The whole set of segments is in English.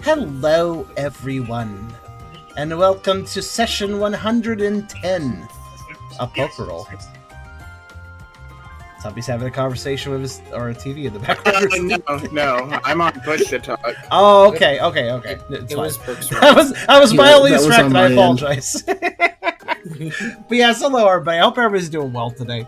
Hello, everyone, and welcome to session 110 of Poker Roll. Somebody's having a conversation with his or a TV in the background. No, I'm on push to talk. Oh, okay. It's fine. I was mildly distracted. I apologize. But yes, hello everybody. I hope everybody's doing well today.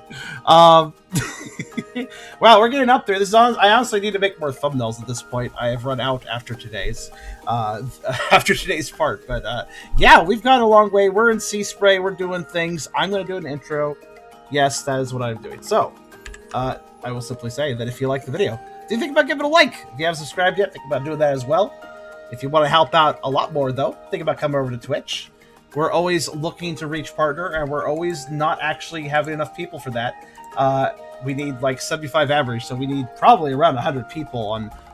Wow, we're getting up there. I honestly need to make more thumbnails at this point. I have run out after today's part. But yeah, we've gone a long way. We're in Seaspray. We're doing things. I'm going to do an intro. Yes, that is what I'm doing. So, I will simply say that if you like the video, do think about giving it a like. If you haven't subscribed yet, think about doing that as well. If you want to help out a lot more, though, think about coming over to Twitch. We're always looking to reach partner, and we're always not actually having enough people for that. We need like 75 average, so we need probably around 100 people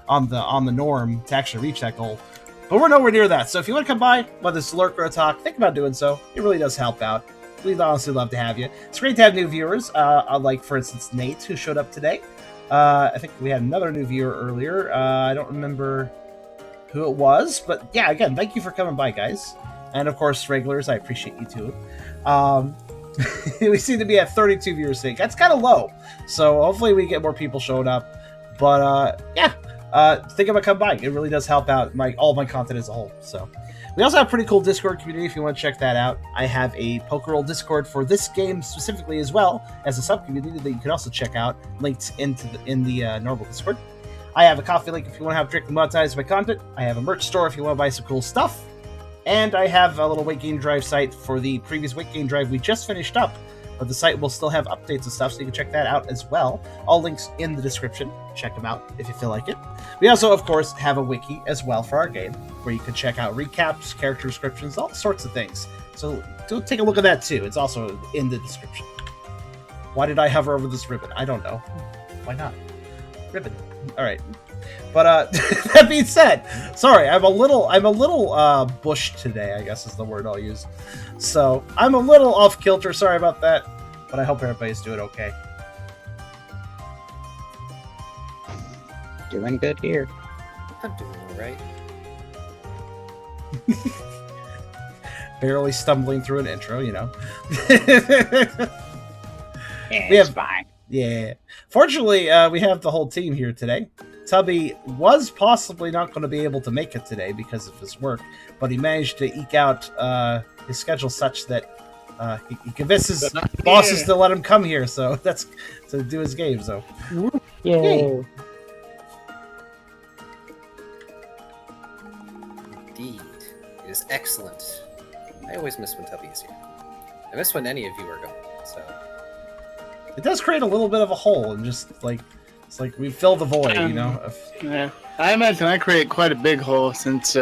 on the norm to actually reach that goal. But we're nowhere near that. So if you want to come by, whether it's lurk or a talk, think about doing so. It really does help out. We'd honestly love to have you. It's great to have new viewers, like, for instance, Nate, who showed up today. I think we had another new viewer earlier. I don't remember who it was, but yeah, again, thank you for coming by, guys. And of course, regulars, I appreciate you too. We seem to be at 32 viewers today. That's kind of low, so hopefully we get more people showing up. But yeah, think about coming by. It really does help out all my content as a whole. So we also have a pretty cool Discord community if you want to check that out. I have a Poker Roll Discord for this game specifically, as well as a sub-community that you can also check out, linked in the normal Discord. I have a coffee link if you want to have a drink and monetize my content. I have a merch store if you want to buy some cool stuff. And I have a little Weight Gain Drive site for the previous Weight Gain Drive we just finished up. But the site will still have updates and stuff, so you can check that out as well. All links in the description. Check them out if you feel like it. We also, of course, have a wiki as well for our game, where you can check out recaps, character descriptions, all sorts of things. So do take a look at that too. It's also in the description. Why did I hover over this ribbon? I don't know. Why not? Ribbon. All right. But that being said, sorry, I'm a little bushed today, I guess is the word I'll use. So I'm a little off kilter. Sorry about that, but I hope everybody's doing okay. Doing good here. I'm doing all right. Barely stumbling through an intro, you know. Yeah, We have- it's fine. Yeah. Fortunately, we have the whole team here today. Tubby was possibly not going to be able to make it today because of his work, but he managed to eke out his schedule such that he convinced his bosses to let him come here, so that's to do his game. So, Yay. Indeed. It is excellent. I always miss when Tubby is here. I miss when any of you are gone, so... it does create a little bit of a hole, and just like it's like we fill the void, you know. Yeah, I imagine I create quite a big hole since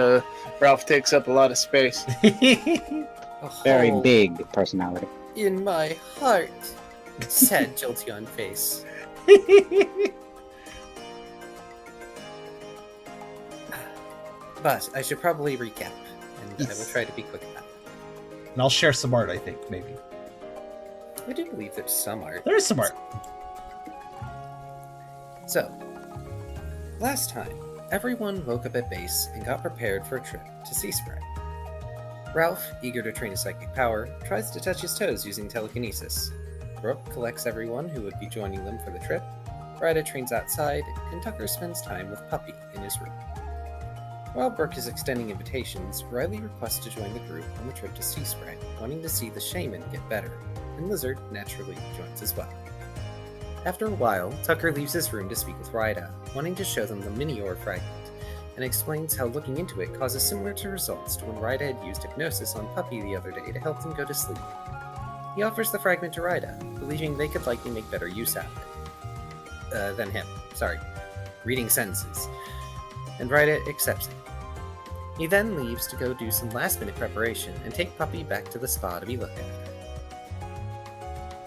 Ralph takes up a lot of space. A Very hole big personality. in my heart. Sad Jolteon face. But I should probably recap, and I will Yes. try to be quick about it. And I'll share some art. I think maybe I do believe there's some art. there is some art. So, last time, everyone woke up at base and got prepared for a trip to Seaspray. Ralph, eager to train his psychic power, tries to touch his toes using telekinesis. Brooke collects everyone who would be joining them for the trip. Ryda trains outside, and Tucker spends time with Puppy in his room. While Brooke is extending invitations, Riley requests to join the group on the trip to Seaspray, wanting to see the shaman get better, and Lizard naturally joins as well. After a while, Tucker leaves his room to speak with Ryda, wanting to show them the mini-ore fragment, and explains how looking into it causes similar to results to when Ryda had used hypnosis on Puppy the other day to help them go to sleep. He offers the fragment to Ryda, believing they could likely make better use out of it. Than him. Sorry. Reading sentences. And Ryda accepts it. He then leaves to go do some last-minute preparation and take Puppy back to the spa to be looked at.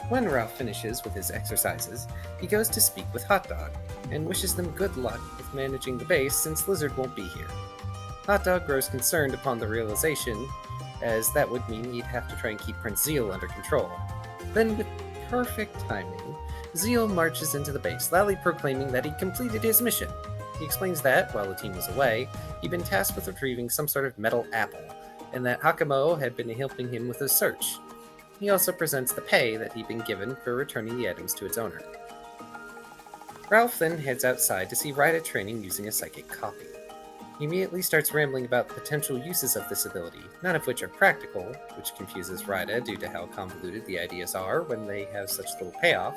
When Ralph finishes with his exercises, he goes to speak with Hot Dog, and wishes them good luck with managing the base since Lizard won't be here. Hot Dog grows concerned upon the realization, as that would mean he'd have to try and keep Prince Zeal under control. Then, with perfect timing, Zeal marches into the base, loudly proclaiming that he completed his mission. He explains that, while the team was away, he'd been tasked with retrieving some sort of metal apple, and that Hakamo had been helping him with his search. He also presents the pay that he'd been given for returning the items to its owner. Ralph then heads outside to see Raida training using a psychic copy. He immediately starts rambling about the potential uses of this ability, none of which are practical, which confuses Raida due to how convoluted the ideas are when they have such little payoff.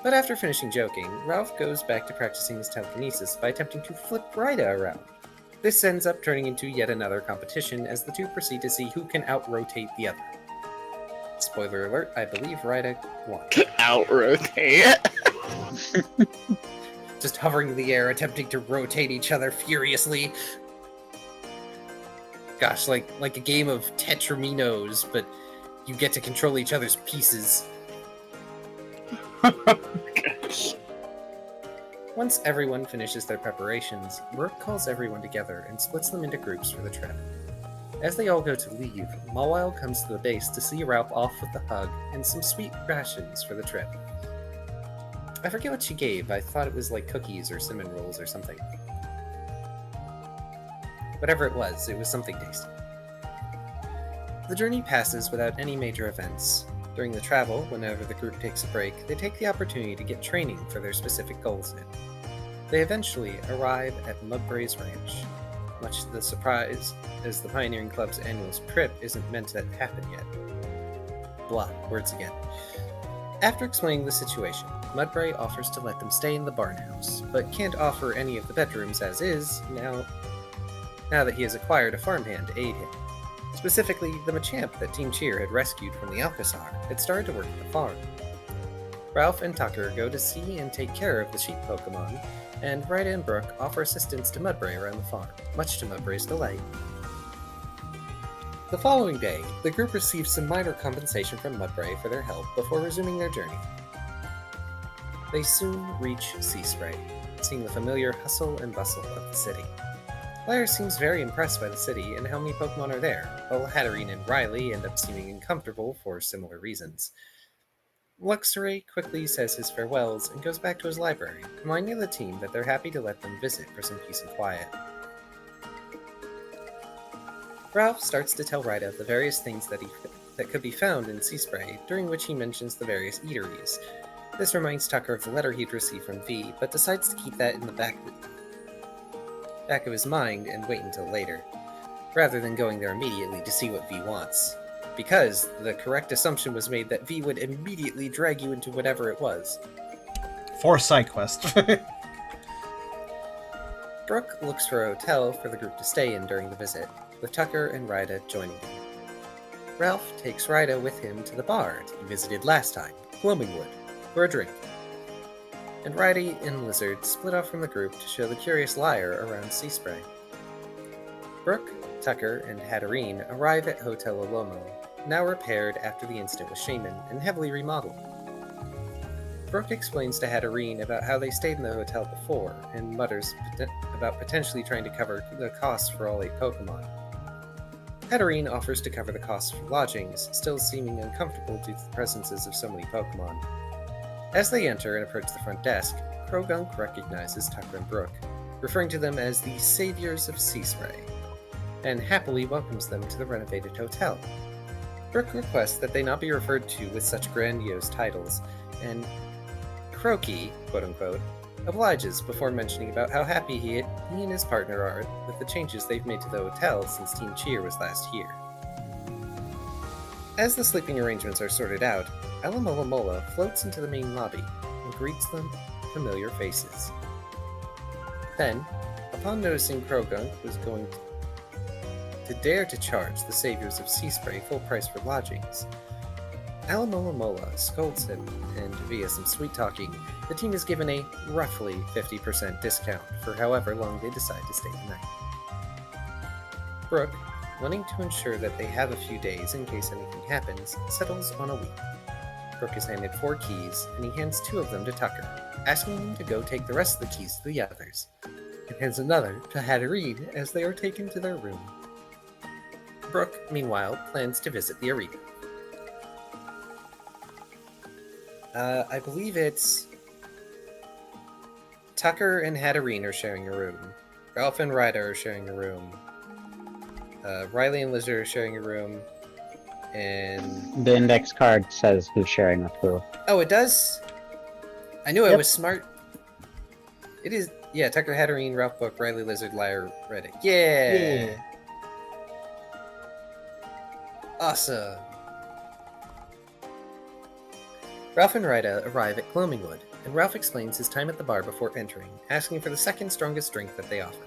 But after finishing joking, Ralph goes back to practicing his telekinesis by attempting to flip Raida around. This ends up turning into yet another competition as the two proceed to see who can out-rotate the other. Spoiler alert, I believe Raida won. Out-rotate. Just hovering in the air, attempting to rotate each other furiously. Gosh, like a game of Tetraminos, but you get to control each other's pieces. Gosh. Once everyone finishes their preparations, Rook calls everyone together and splits them into groups for the trip. As they all go to leave, Mawile comes to the base to see Ralph off with a hug and some sweet rations for the trip. I forget what she gave. I thought it was like cookies or cinnamon rolls or something. Whatever it was something tasty. The journey passes without any major events. During the travel, whenever the group takes a break, they take the opportunity to get training for their specific goals in. They eventually arrive at Mudbray's ranch, much to the surprise, as the Pioneering Club's annual trip isn't meant to happen yet. Blah, words again. After explaining the situation, Mudbray offers to let them stay in the barn house, but can't offer any of the bedrooms as is, now that he has acquired a farmhand to aid him. Specifically, the Machamp that Team Cheer had rescued from the Alcazar had started to work at the farm. Ralph and Tucker go to see and take care of the sheep Pokemon, and Raida and Brooke offer assistance to Mudbray around the farm, much to Mudbray's delight. The following day, the group receives some minor compensation from Mudbray for their help before resuming their journey. They soon reach Seaspray, seeing the familiar hustle and bustle of the city. Lyra seems very impressed by the city and how many Pokemon are there, while Hatterene and Riley end up seeming uncomfortable for similar reasons. Luxray quickly says his farewells and goes back to his library, reminding the team that they're happy to let them visit for some peace and quiet. Ralph starts to tell Raida of the various things that could be found in Seaspray, during which he mentions the various eateries. This reminds Tucker of the letter he'd received from V, but decides to keep that in the back of his mind and wait until later, rather than going there immediately to see what V wants. Because the correct assumption was made that V would immediately drag you into whatever it was. For side quest. Brooke looks for a hotel for the group to stay in during the visit, with Tucker and Raida joining him. Ralph takes Raida with him to the bar he visited last time, Gloamingwood, for a drink. And Raida and Lizard split off from the group to show the curious Lyre around Seaspray. Brooke, Tucker, and Hatterene arrive at Hotel Olomo, now repaired after the incident with Shaman and heavily remodeled. Brooke explains to Hatterene about how they stayed in the hotel before, and mutters about potentially trying to cover the costs for all 8 Pokemon. Hatterene offers to cover the costs for lodgings, still seeming uncomfortable due to the presences of so many Pokemon. As they enter and approach the front desk, Croagunk recognizes Tucker and Brooke, referring to them as the Saviors of Seaspray, and happily welcomes them to the renovated hotel. Brooke requests that they not be referred to with such grandiose titles, and Croaky, quote-unquote, obliges before mentioning about how happy he and his partner are with the changes they've made to the hotel since Team Cheer was last here. As the sleeping arrangements are sorted out, Alomola floats into the main lobby and greets them with familiar faces. Then, upon noticing Croagunk was going to dare to charge the Saviors of Seaspray full price for lodgings, Alomola scolds him, and via some sweet talking, the team is given a roughly 50% discount for however long they decide to stay the night. Brooke, wanting to ensure that they have a few days in case anything happens, settles on a week. Brooke is handed 4 keys, and he hands 2 of them to Tucker, asking him to go take the rest of the keys to the others, and hands another to Hatterene as they are taken to their room. Brooke, meanwhile, plans to visit the arena. I believe it's Tucker and Hatterene are sharing a room. Ralph and Ryda are sharing a room. Riley and Lizard are sharing a room. And... The index card says who's sharing with who. Oh, it does? I knew I Yep. was smart. It is... Yeah, Tucker, Hatterene, Ralph Book, Riley, Lizard, Liar, Reddit. Yeah! Awesome! Ralph and Ryda arrive at Gloamingwood, and Ralph explains his time at the bar before entering, asking for the second strongest drink that they offer.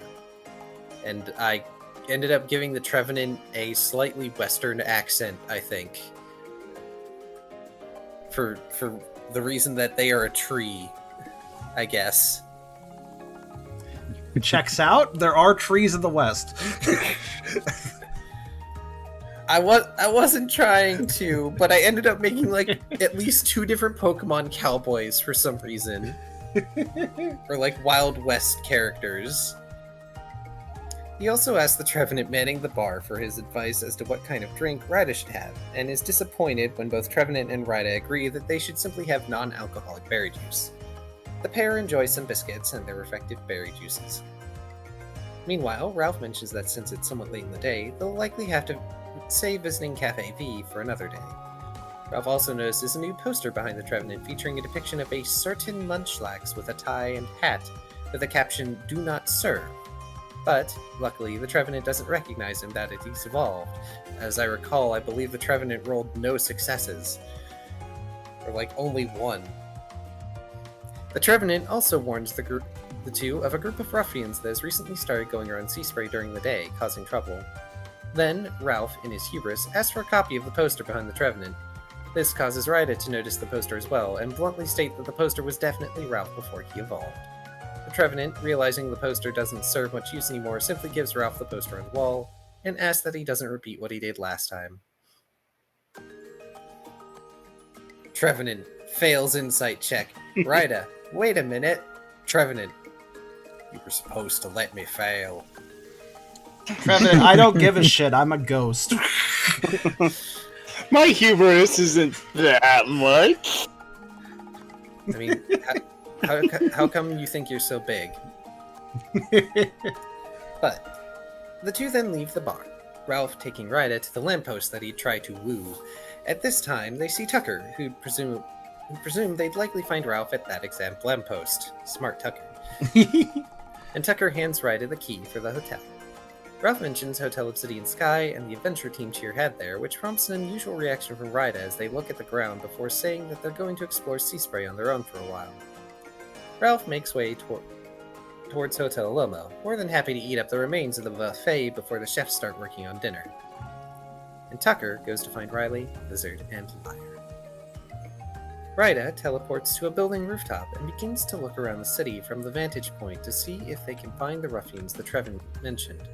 And I ended up giving the Trevenant a slightly Western accent, I think. For the reason that they are a tree, I guess. Checks out. There are trees in the West. I wasn't trying to, but I ended up making like at least 2 different Pokemon cowboys for some reason. Or like Wild West characters. He also asked the Trevenant manning the bar for his advice as to what kind of drink Ryda should have, and is disappointed when both Trevenant and Ryda agree that they should simply have non-alcoholic berry juice. The pair enjoy some biscuits and their respective berry juices. Meanwhile, Ralph mentions that since it's somewhat late in the day, they'll likely have to save visiting Cafe V for another day. Ralph also notices a new poster behind the Trevenant featuring a depiction of a certain Munchlax with a tie and hat with the caption, "Do not serve." But, luckily, the Trevenant doesn't recognize him that he's evolved. As I recall, I believe the Trevenant rolled no successes. Or like, only 1. The Trevenant also warns the two of a group of ruffians that has recently started going around Seaspray during the day, causing trouble. Then, Ralph, in his hubris, asks for a copy of the poster behind the Trevenant. This causes Ryda to notice the poster as well, and bluntly state that the poster was definitely Ralph before he evolved. The Trevenant, realizing the poster doesn't serve much use anymore, simply gives Ralph the poster on the wall, and asks that he doesn't repeat what he did last time. Trevenant fails insight check. Ryda, wait a minute. Trevenant, you were supposed to let me fail. Trevenant, I don't give a shit. I'm a ghost. My hubris isn't that much. I mean, how come you think you're so big? But the two then leave the bar, Ralph taking Ryda to the lamppost that he'd tried to woo. At this time, they see Tucker, who presumed they'd likely find Ralph at that exact lamppost. Smart Tucker. And Tucker hands Ryda the key for the hotel. Ralph mentions Hotel Obsidian Sky and the adventure team Cheer had there, which prompts an unusual reaction from Ryda as they look at the ground before saying that they're going to explore Seaspray on their own for a while. Ralph makes way towards Hotel Lomo, more than happy to eat up the remains of the buffet before the chefs start working on dinner. And Tucker goes to find Riley, Lizard, and Liar. Ryda teleports to a building rooftop and begins to look around the city from the vantage point to see if they can find the ruffians the Trevenant mentioned.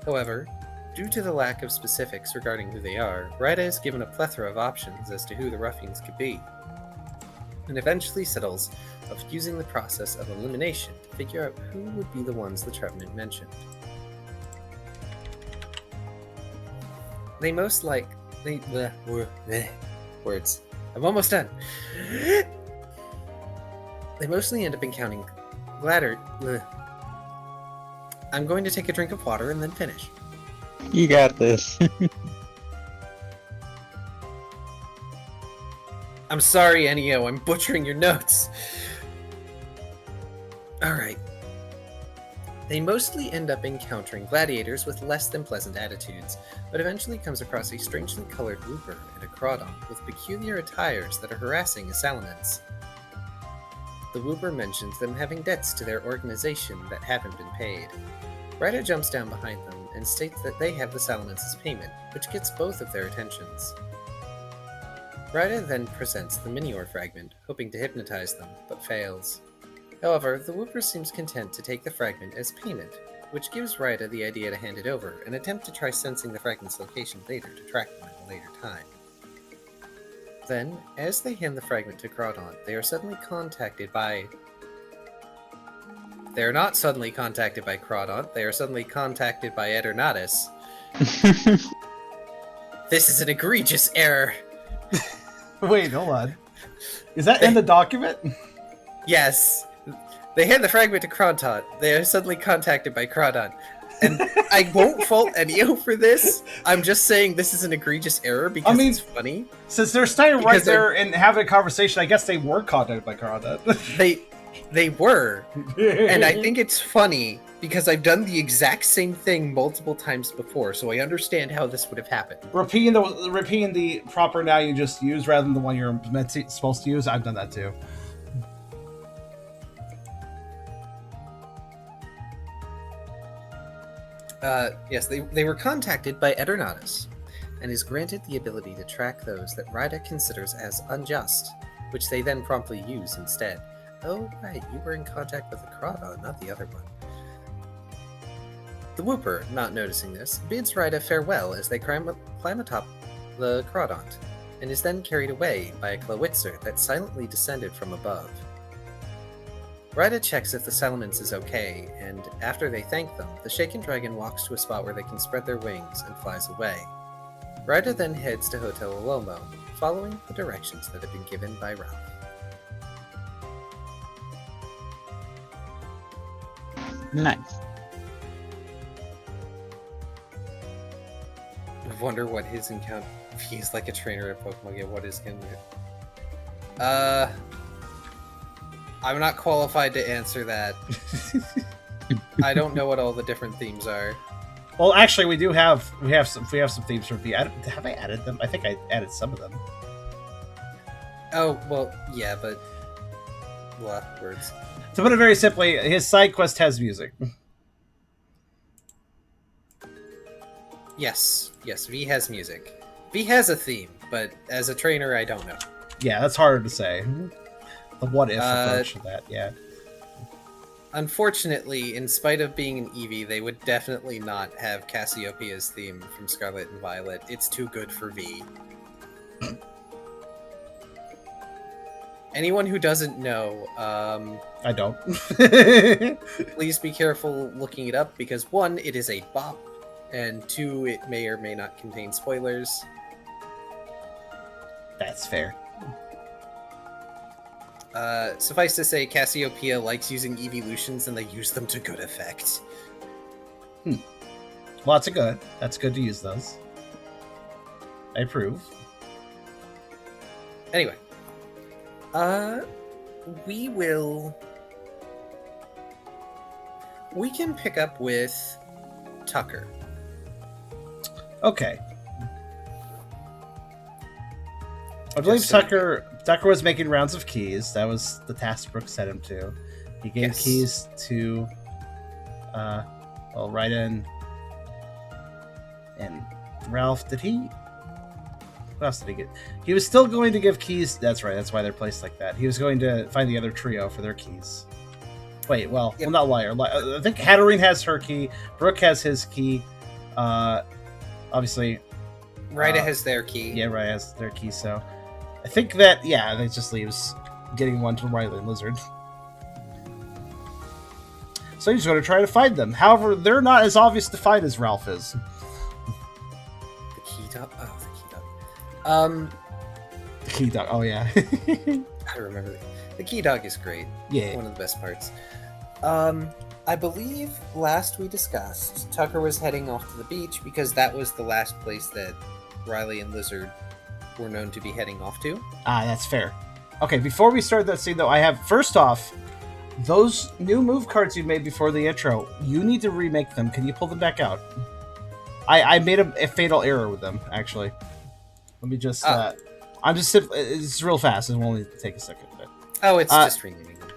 However, due to the lack of specifics regarding who they are, Ryda is given a plethora of options as to who the ruffians could be, and eventually settles of using the process of elimination to figure out who would be the ones the Trevenant mentioned. They most likely... Words. I'm almost done. They mostly end up encountering Gladder... I'm going to take a drink of water and then finish. You got this. I'm sorry, Ennio, I'm butchering your notes. Alright. They mostly end up encountering gladiators with less than pleasant attitudes, but eventually comes across a strangely colored Wooper and a Crawdon with peculiar attires that are harassing Salamence. The Wooper mentions them having debts to their organization that haven't been paid. Ryda jumps down behind them and states that they have the Salamence's payment, which gets both of their attentions. Ryda then presents the Minior fragment, hoping to hypnotize them, but fails. However, the Wooper seems content to take the fragment as payment, which gives Ryda the idea to hand it over and attempt to try sensing the fragment's location later to track them at a later time. Then, as they hand the fragment to Crawdon, they are suddenly contacted by... They are not suddenly contacted by Crawdon, they are suddenly contacted by Eternatus. This is an egregious error! Wait, hold on. Is that in the document? Yes. They hand the fragment to Krontot. They are suddenly contacted by Crawdon. And I won't fault Enio for this. I'm just saying this is an egregious error because it's funny. Since they're standing right Because there and having a conversation, I guess they were contacted by Crawdon. They were. And I think it's funny because I've done the exact same thing multiple times before, so I understand how this would have happened. repeating the proper noun you just used rather than the one you're supposed to use. I've done that too. Yes, they were contacted by Eternatus, and is granted the ability to track those that Ryda considers as unjust, which they then promptly use instead. Oh, right, you were in contact with the Crawdon, not the other one. The Whooper, not noticing this, bids Ryda farewell as they climb atop the Crawdont, and is then carried away by a Klawitzer that silently descended from above. Ryda checks if the Salamence is okay, and after they thank them, the Shaken Dragon walks to a spot where they can spread their wings and flies away. Ryda then heads to Hotel Alomo, following the directions that have been given by Ralph. Nice. I wonder what his encounter... If he's like a trainer at Pokemon Go, what is going to... I'm not qualified to answer that. I don't know what all the different themes are. Well, actually, we have some themes from V. Have I added them? I think I added some of them. Oh, well, yeah, but... words. To put it very simply, his side quest has music. Yes, V has music. V has a theme, but as a trainer, I don't know. Yeah, that's harder to say. The what if approach to that, yeah. Unfortunately, in spite of being an Eevee, they would definitely not have Cassiopeia's theme from Scarlet and Violet. It's too good for V. Anyone who doesn't know, I don't. please be careful looking it up, because 1, it is a bop, and 2, it may or may not contain spoilers. That's fair. Suffice to say, Cassiopeia likes using evolutions, and they use them to good effect. Lots of good. That's good to use those. I approve. Anyway. We can pick up with Tucker. Okay. I believe Tucker was making rounds of keys. That was the task Brooke set him to. He gave keys to Ryden and Ralph. Did he? What else did he get? He was still going to give keys. That's right. That's why they're placed like that. He was going to find the other trio for their keys. Wait, well, not Liar. I think Hatterene has her key. Brooke has his key. Obviously, Ryda has their key. Yeah, Ryda has their key. So, I think that that just leaves getting one to Riley and Lizard. So he's going to try to find them. However, they're not as obvious to find as Ralph is. The key dog. Oh, the key dog. The key dog. Oh yeah. I remember that. The key dog is great. Yeah. One of the best parts. I believe last we discussed, Tucker was heading off to the beach because that was the last place that Riley and Lizard were known to be heading off to. That's fair. Okay, before we start that scene, though, I have, first off, those new move cards you made before the intro, you need to remake them. Can you pull them back out? I made a fatal error with them, actually. Let me just, it's real fast. It will only take a second. But, it's just renaming them.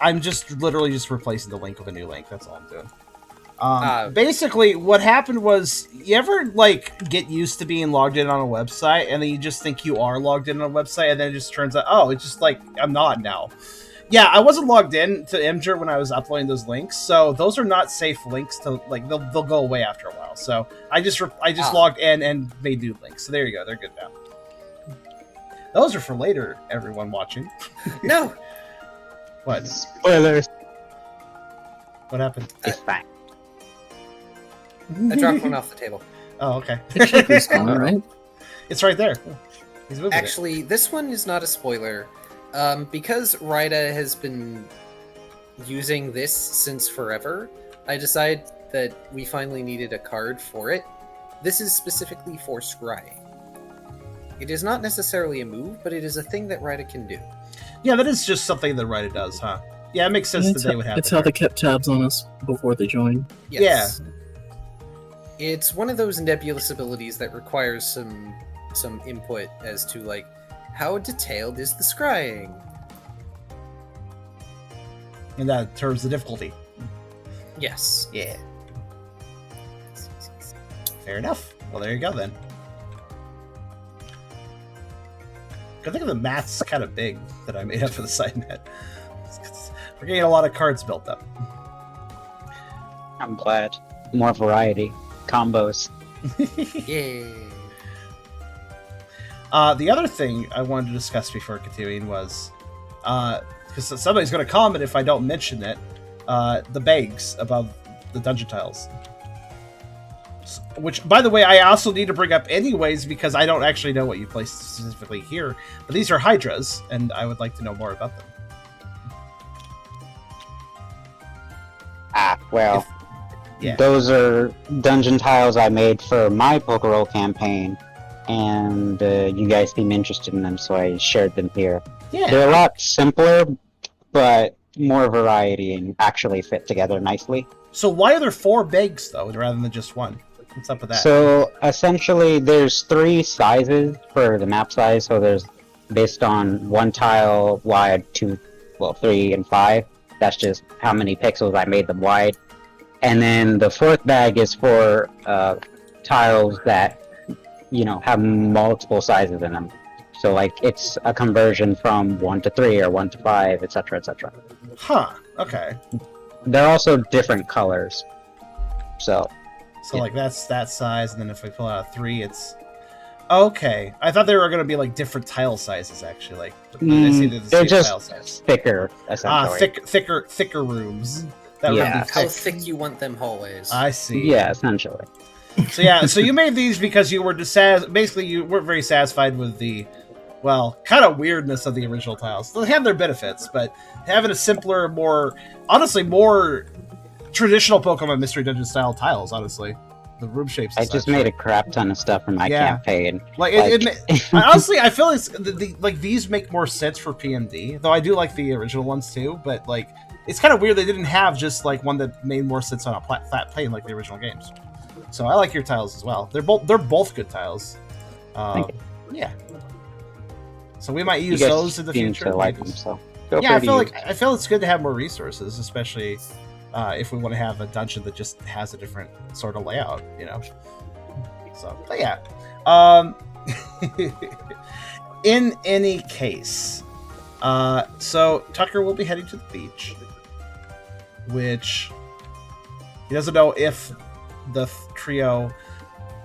I'm just literally replacing the link with a new link. That's all I'm doing. Basically, what happened was, you ever get used to being logged in on a website, and then you just think you are logged in on a website, and then it just turns out, it's just I'm not now. Yeah, I wasn't logged in to Imgur when I was uploading those links, so those are not safe links to they'll go away after a while. So I just logged in and made new links. So there you go, they're good now. Those are for later, everyone watching. No. What? Spoilers. What happened? It's fine. I dropped one off the table. Oh, okay. All right. It's right there. He's moving Actually, this one is not a spoiler. Because Ryda has been using this since forever, I decided that we finally needed a card for it. This is specifically for scrying. It is not necessarily a move, but it is a thing that Rida can do. Yeah, that is just something that Rida does, huh? Yeah, it makes sense that they would have That's the how they card. kept tabs on us before they joined. Yes. It's one of those nebulous abilities that requires some input as to like how detailed is the scrying. And that terms the difficulty. Yes. Yeah. Fair enough. Well, there you go then. I think the math's kind of big that I made up for the side net. We're getting a lot of cards built up. I'm glad. More variety. Combos. Yeah. The other thing I wanted to discuss before continuing was, because somebody's going to comment if I don't mention it, the bags above the dungeon tiles. Which, by the way, I also need to bring up anyways because I don't actually know what you placed specifically here. But these are Hydras, and I would like to know more about them. Well, Yeah. those are dungeon tiles I made for my Pokerol campaign, and you guys seem interested in them, so I shared them here. Yeah. They're a lot simpler, but more variety and actually fit together nicely. So why are there 4 bags, though, rather than just 1? What's up with that? So essentially, there's 3 sizes for the map size. So there's based on 1 tile wide, 2, 3, and 5. That's just how many pixels I made them wide. And then the 4th bag is for tiles that have multiple sizes in them. So like it's a conversion from 1 to 3 or 1 to 5, etc., etc. Huh. Okay. They're also different colors. So So like that's that size, and then if I pull out a 3, it's okay. I thought they were going to be like different tile sizes, actually. Like I see they're the they're same just tile size. thicker, essentially. Thicker rooms. That Yeah. would be How thick you want them hallways. I see. Yeah, essentially. So you made these because you were basically you weren't very satisfied with the, kind of weirdness of the original tiles. They have their benefits, but having a simpler, more traditional Pokemon Mystery Dungeon style tiles, honestly, the room shapes. I just made a crap ton of stuff for my campaign. Honestly, I feel like these make more sense for PMD, though I do like the original ones too. But like, it's kind of weird they didn't have just like one that made more sense on a flat plane like the original games. So I like your tiles as well. They're both good tiles. Thank you. Yeah. So we might You use guys those in the seem future. to like them, so Yeah, I feel it's good to have more resources, especially if we want to have a dungeon that just has a different sort of layout, So, but yeah. In any case, so Tucker will be heading to the beach, which he doesn't know if the trio.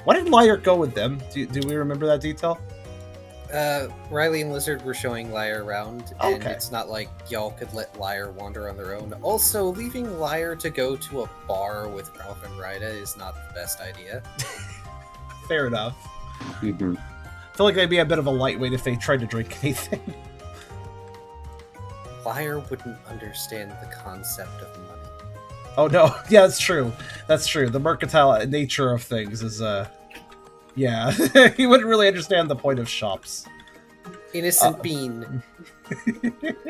Why did Lyre go with them? Do we remember that detail? Riley and Lizard were showing Lyre around, and Okay. it's not like y'all could let Lyre wander on their own. Also, leaving Lyre to go to a bar with Ralph and Rida is not the best idea. Fair enough. Mhm. I feel like they'd be a bit of a lightweight if they tried to drink anything. Lyre wouldn't understand the concept of money. Oh no, yeah, that's true. That's true. The mercantile nature of things is, yeah, he wouldn't really understand the point of shops. Innocent Bean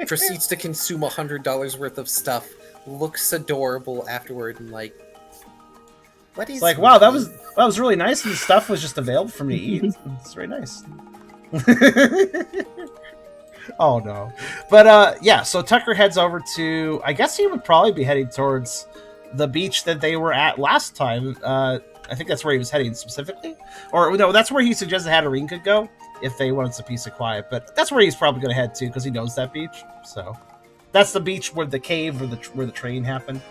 proceeds to consume $100 worth of stuff, looks adorable afterward, and like, what is? It's like, wow, that was really nice, and the stuff was just available for me to eat. It's very nice. Oh no, but yeah. So Tucker heads over to. I guess he would probably be heading towards the beach that they were at last time. I think that's where he was heading specifically, or no, that's where he suggested Hatterene could go if they wanted some peace and quiet. But that's where he's probably going to head to because he knows that beach. So that's the beach where the cave or where the train happened.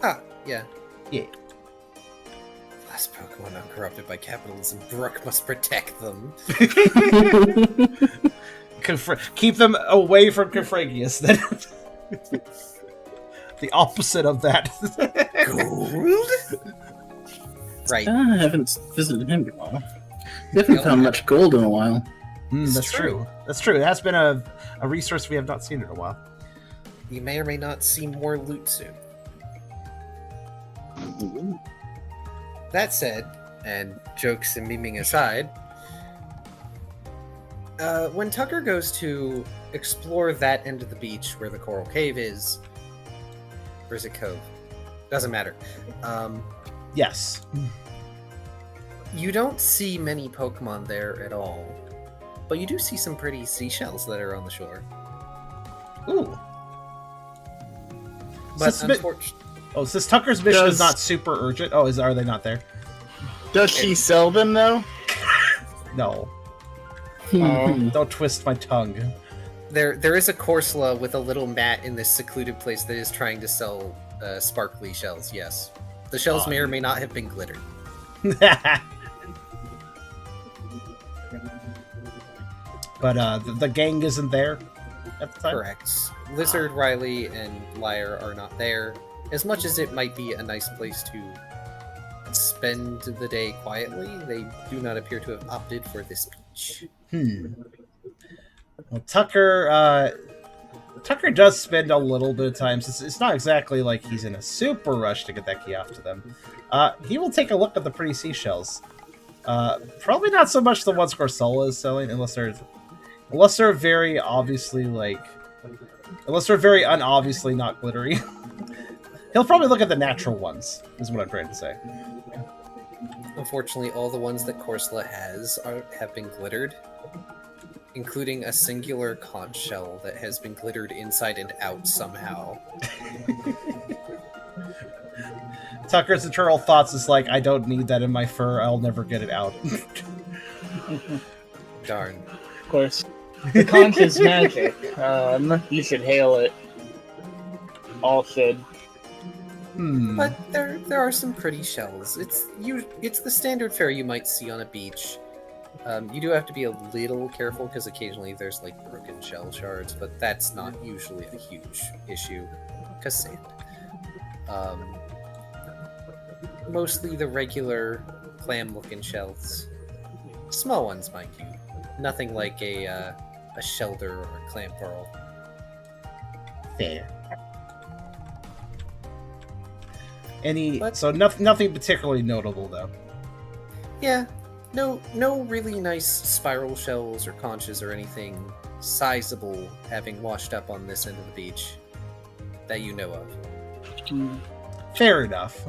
Ah, yeah. Yeah. Last Pokemon uncorrupted by capitalism. Brook must protect them. Keep them away from Confragius. Then the opposite of that. Gold? Right. I haven't visited him in a while. We haven't found much gold in a while. That's true. That's true. It has been a resource we have not seen in a while. you may or may not see more loot soon. That said, and jokes and memeing aside, when Tucker goes to explore that end of the beach where the coral cave is, or is it cove? Doesn't matter. Yes. You don't see many Pokemon there at all, but you do see some pretty seashells that are on the shore. Ooh. But Since since Tucker's mission is not super urgent. Oh, are they not there? Does she sell them though? No. Um, Don't twist my tongue. There is a Corsola with a little mat in this secluded place that is trying to sell sparkly shells, yes. The shells may or may not have been glittered. But the gang isn't there at the time? Correct. Lizard, Riley, and Liar are not there. As much as it might be a nice place to spend the day quietly, they do not appear to have opted for this beach. Well, Tucker does spend a little bit of time. Since it's not exactly like he's in a super rush to get that key off to them. He will take a look at the pretty seashells. Probably not so much the ones Corsola is selling, unless they're very obviously unless they're very unobviously not glittery. He'll probably look at the natural ones, is what I'm trying to say. Unfortunately, all the ones that Corsola has have been glittered, including a singular conch shell that has been glittered inside and out somehow. Tucker's eternal thoughts is like, I don't need that in my fur, I'll never get it out. Darn. of course. The conch is magic. You should hail it. All should. But there are some pretty shells. It's the standard fare you might see on a beach. You do have to be a little careful because occasionally there's like broken shell shards, but that's not usually a huge issue because sand. Mostly the regular clam-looking shells, small ones, mind you. Nothing like a shelter or a clam pearl. Fair. So nothing particularly notable though. Yeah, no really nice spiral shells or conches or anything sizable having washed up on this end of the beach that you know of. Fair enough.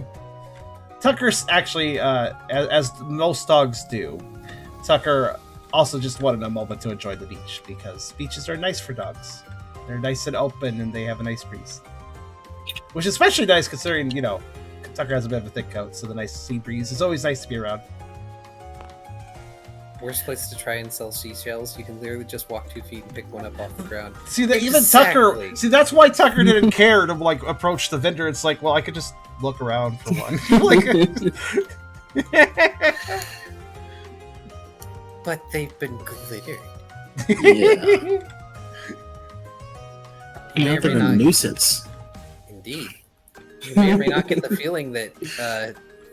Tucker's actually, as most dogs do, Tucker also just wanted a moment to enjoy the beach because beaches are nice for dogs. They're nice and open and they have a nice breeze. Which is especially nice considering, Tucker has a bit of a thick coat, so the nice sea breeze is always nice to be around. Worst place to try and sell seashells, you can literally just walk 2 feet and pick one up off the ground. See that even Exactly. Tucker. See that's why Tucker didn't care to approach the vendor. It's like, well, I could just look around for one. But they've been glittered. Yeah. You may Now or may they're a not- nuisance. Indeed. You may or may not get the feeling that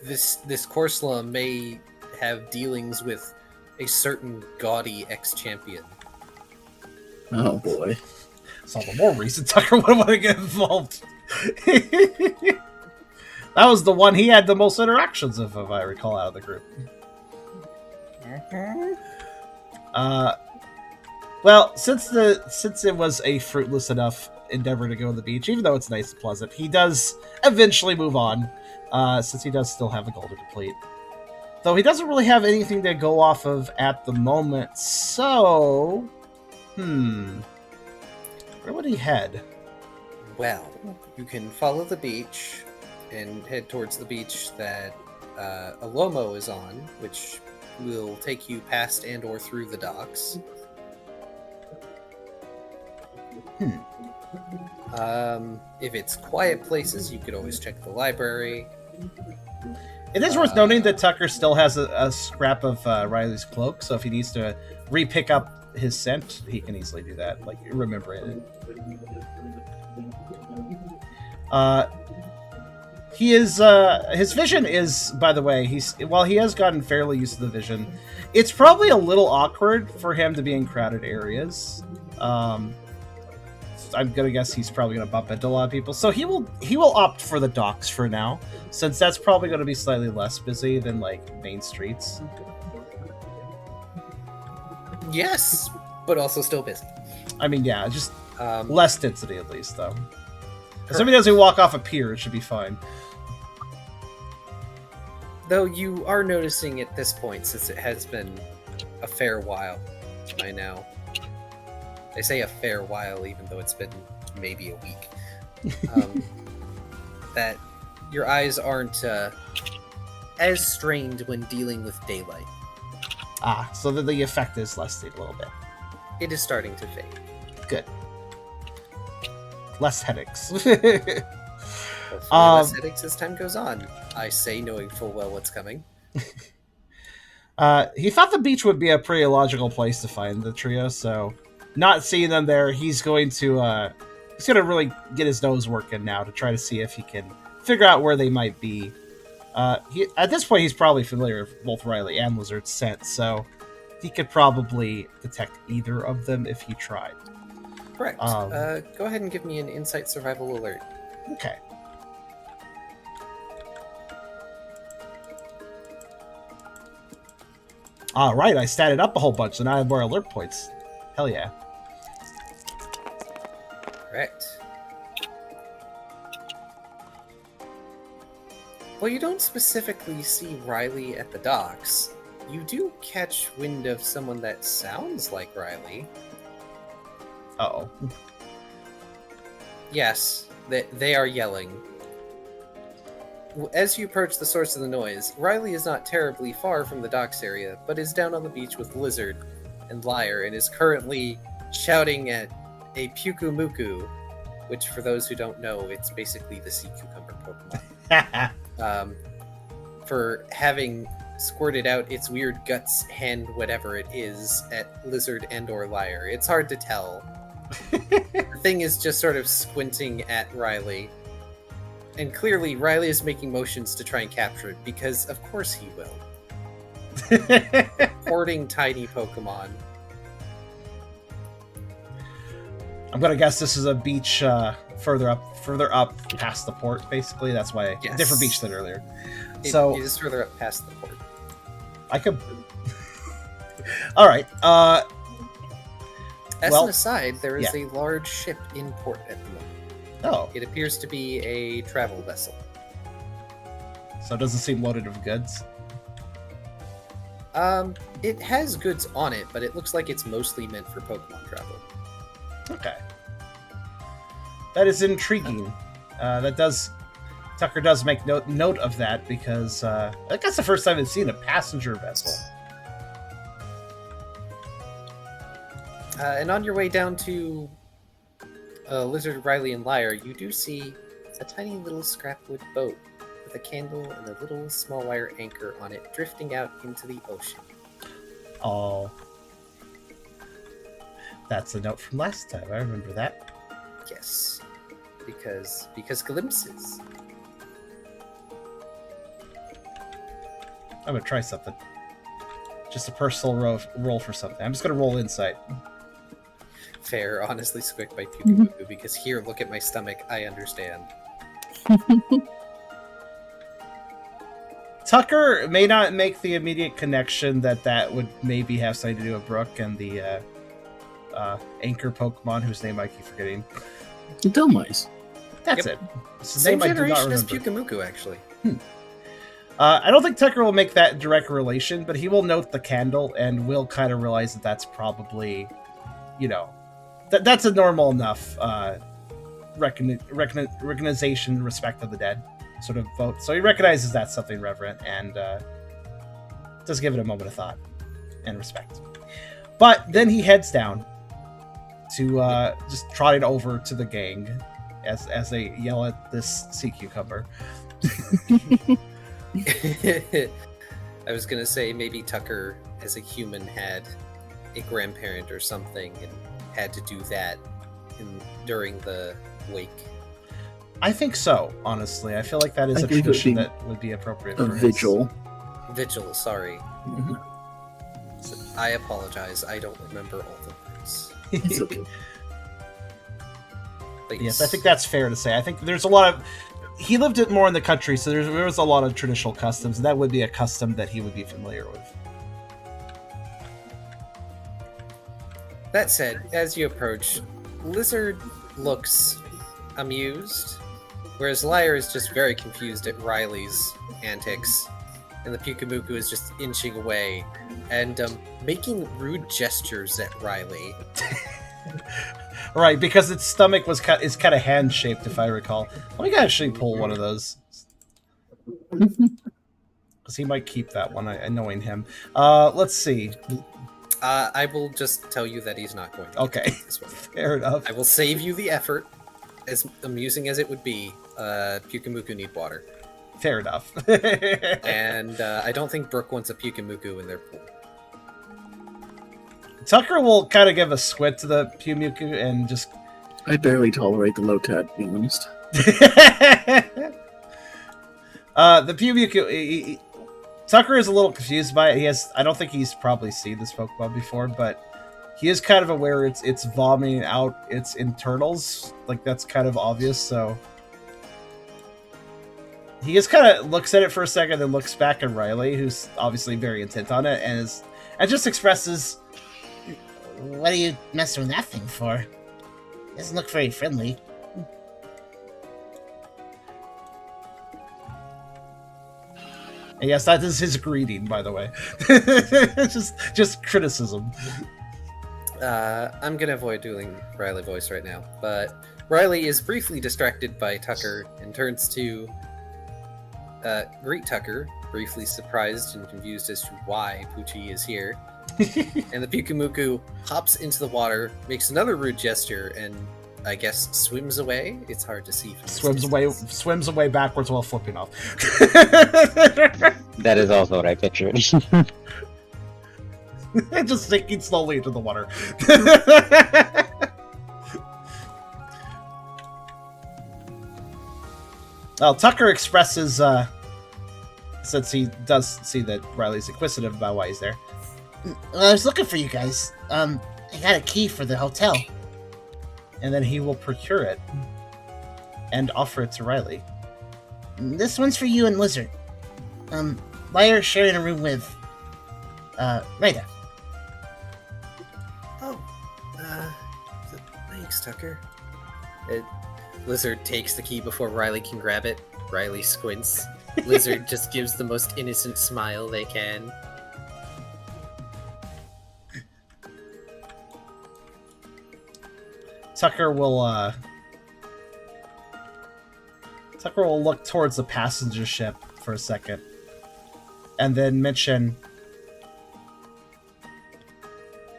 this Corsola may have dealings with a certain gaudy ex-champion. Oh boy. So the more reason Tucker would want to get involved. That was the one he had the most interactions of, if I recall, out of the group. Well, since it was a fruitless enough endeavor to go to the beach, even though it's nice and pleasant, he does eventually move on, since he does still have a goal to complete. Though he doesn't really have anything to go off of at the moment, so... Where would he head? Well, you can follow the beach and head towards the beach that Alomo is on, which will take you past and or through the docks. If it's quiet places, you could always check the library. It is worth noting that Tucker still has a scrap of Riley's cloak, so if he needs to re-pick up his scent, he can easily do that, remember it. He is, his vision is, by the way, while he has gotten fairly used to the vision, it's probably a little awkward for him to be in crowded areas. I'm gonna guess he's probably gonna bump into a lot of people. So he will opt for the docks for now, since that's probably gonna be slightly less busy than like main streets. Yes, but also still busy. I mean, yeah, just Um, less density at least though. If somebody doesn't walk off a pier, it should be fine. Though you are noticing at this point, since it has been a fair while by now. I say a fair while, even though it's been maybe a week. That your eyes aren't as strained when dealing with daylight. Ah, so the effect is lessened a little bit. It is starting to fade. Good. Less headaches. Hopefully less headaches as time goes on. I say, knowing full well what's coming. He thought the beach would be a pretty logical place to find the trio, so not seeing them there, he's going to really get his nose working now to try to see if he can figure out where they might be. At this point, he's probably familiar with both Riley and Lizard's scent, so he could probably detect either of them if he tried. Correct. Go ahead and give me an insight survival alert. Okay. All right, I statted up a whole bunch, so now I have more alert points. Hell yeah. Correct. Well, you don't specifically see Riley at the docks. You do catch wind of someone that sounds like Riley. Uh-oh. Yes, they are yelling. As you approach the source of the noise, Riley is not terribly far from the docks area, but is down on the beach with Lizard and Liar and is currently shouting at a Pukumuku, which, for those who don't know, it's basically the sea cucumber Pokemon. For having squirted out its weird guts hand whatever it is at Lizard and or Liar. It's hard to tell. The thing is just sort of squinting at Riley. And clearly, Riley is making motions to try and capture it, because of course he will. Hoarding tiny Pokemon. I'm gonna guess this is a beach further up past the port, basically. That's why Yes. different beach than earlier. It So is further up past the port. I could. All right. As Well, an aside, there is yeah. a large ship in port at the moment. Oh, It appears to be a travel vessel. so it doesn't seem loaded with goods. It has goods on it, but it looks like it's mostly meant for Pokemon travel. Okay. That is intriguing. Tucker does make note of that because I think that's the first time I've seen a passenger vessel. And on your way down to Lizard, Riley, and Liar, you do see a tiny little scrapwood boat with a candle and a little small wire anchor on it drifting out into the ocean. Oh. That's a note from last time. I remember that. Yes, because glimpses. I'm gonna try something. Just a personal roll for something. I'm just gonna roll insight. Fair, honestly squicked by Pukumuku, because here, look at my stomach, I understand. Tucker may not make the immediate connection that would maybe have something to do with Brooke and the anchor Pokemon whose name I keep forgetting. Dhelmise. That's Yep. it. It's the Same name I do not generation as remember. Pukumuku, actually. I don't think Tucker will make that direct relation, but he will note the candle and will kind of realize that that's probably, that's a normal enough recognition, respect of the dead sort of vote. So he recognizes that's something reverent and does give it a moment of thought and respect. But then he heads down to just trotting over to the gang as they yell at this sea cucumber. I was gonna say maybe Tucker, as a human, had a grandparent or something and had to do that during the wake. I think so, honestly. I feel like that is I a think it would tradition be that would be appropriate A for his- vigil. Vigil, sorry. Mhm. I apologize. I don't remember all the words. It's okay. Please. Yes, I think that's fair to say. I think there's a lot of... He lived it more in the country, so there was a lot of traditional customs, and that would be a custom that he would be familiar with. That said, as you approach, Lizard looks amused, whereas Lyre is just very confused at Riley's antics, and the Pyukumuku is just inching away and making rude gestures at Riley. Right, because its stomach is kind of hand-shaped, if I recall. Let me actually pull one of those. Because he might keep that one, knowing him. Let's see. I will just tell you that he's not going to Okay, this one. fair enough. I will save you the effort, as amusing as it would be. Pyukumuku need water. Fair enough. And I don't think Brooke wants a Pyukumuku in their pool. Tucker will kind of give a squint to the Pyukumuku and just... I barely tolerate the Lotad, to be honest. The Pyukumuku... Tucker is a little confused by it. I don't think he's probably seen this Pokemon before, but he is kind of aware it's vomiting out its internals. Like, that's kind of obvious, so... He just kind of looks at it for a second, then looks back at Riley, who's obviously very intent on it, and just expresses... What are you messing with that thing for? Doesn't look very friendly. And yes, that is his greeting, by the way. just criticism. I'm gonna avoid doing Riley voice right now, but Riley is briefly distracted by Tucker and turns to greet Tucker, briefly surprised and confused as to why Poochie is here. And the Pyukumuku hops into the water, makes another rude gesture, and I guess swims away. It's hard to see. From Swims away backwards while flipping off. That is also what I pictured. Just sinking slowly into the water. Well, Tucker expresses, since he does see that Riley's inquisitive about why he's there. Well, I was looking for you guys. I got a key for the hotel. And then he will procure it and offer it to Riley. This one's for you and Lizard. Lyre's sharing a room with, Rita. Oh, thanks, Tucker. Lizard takes the key before Riley can grab it. Riley squints. Lizard just gives the most innocent smile they can. Tucker will look towards the passenger ship for a second, and then mention,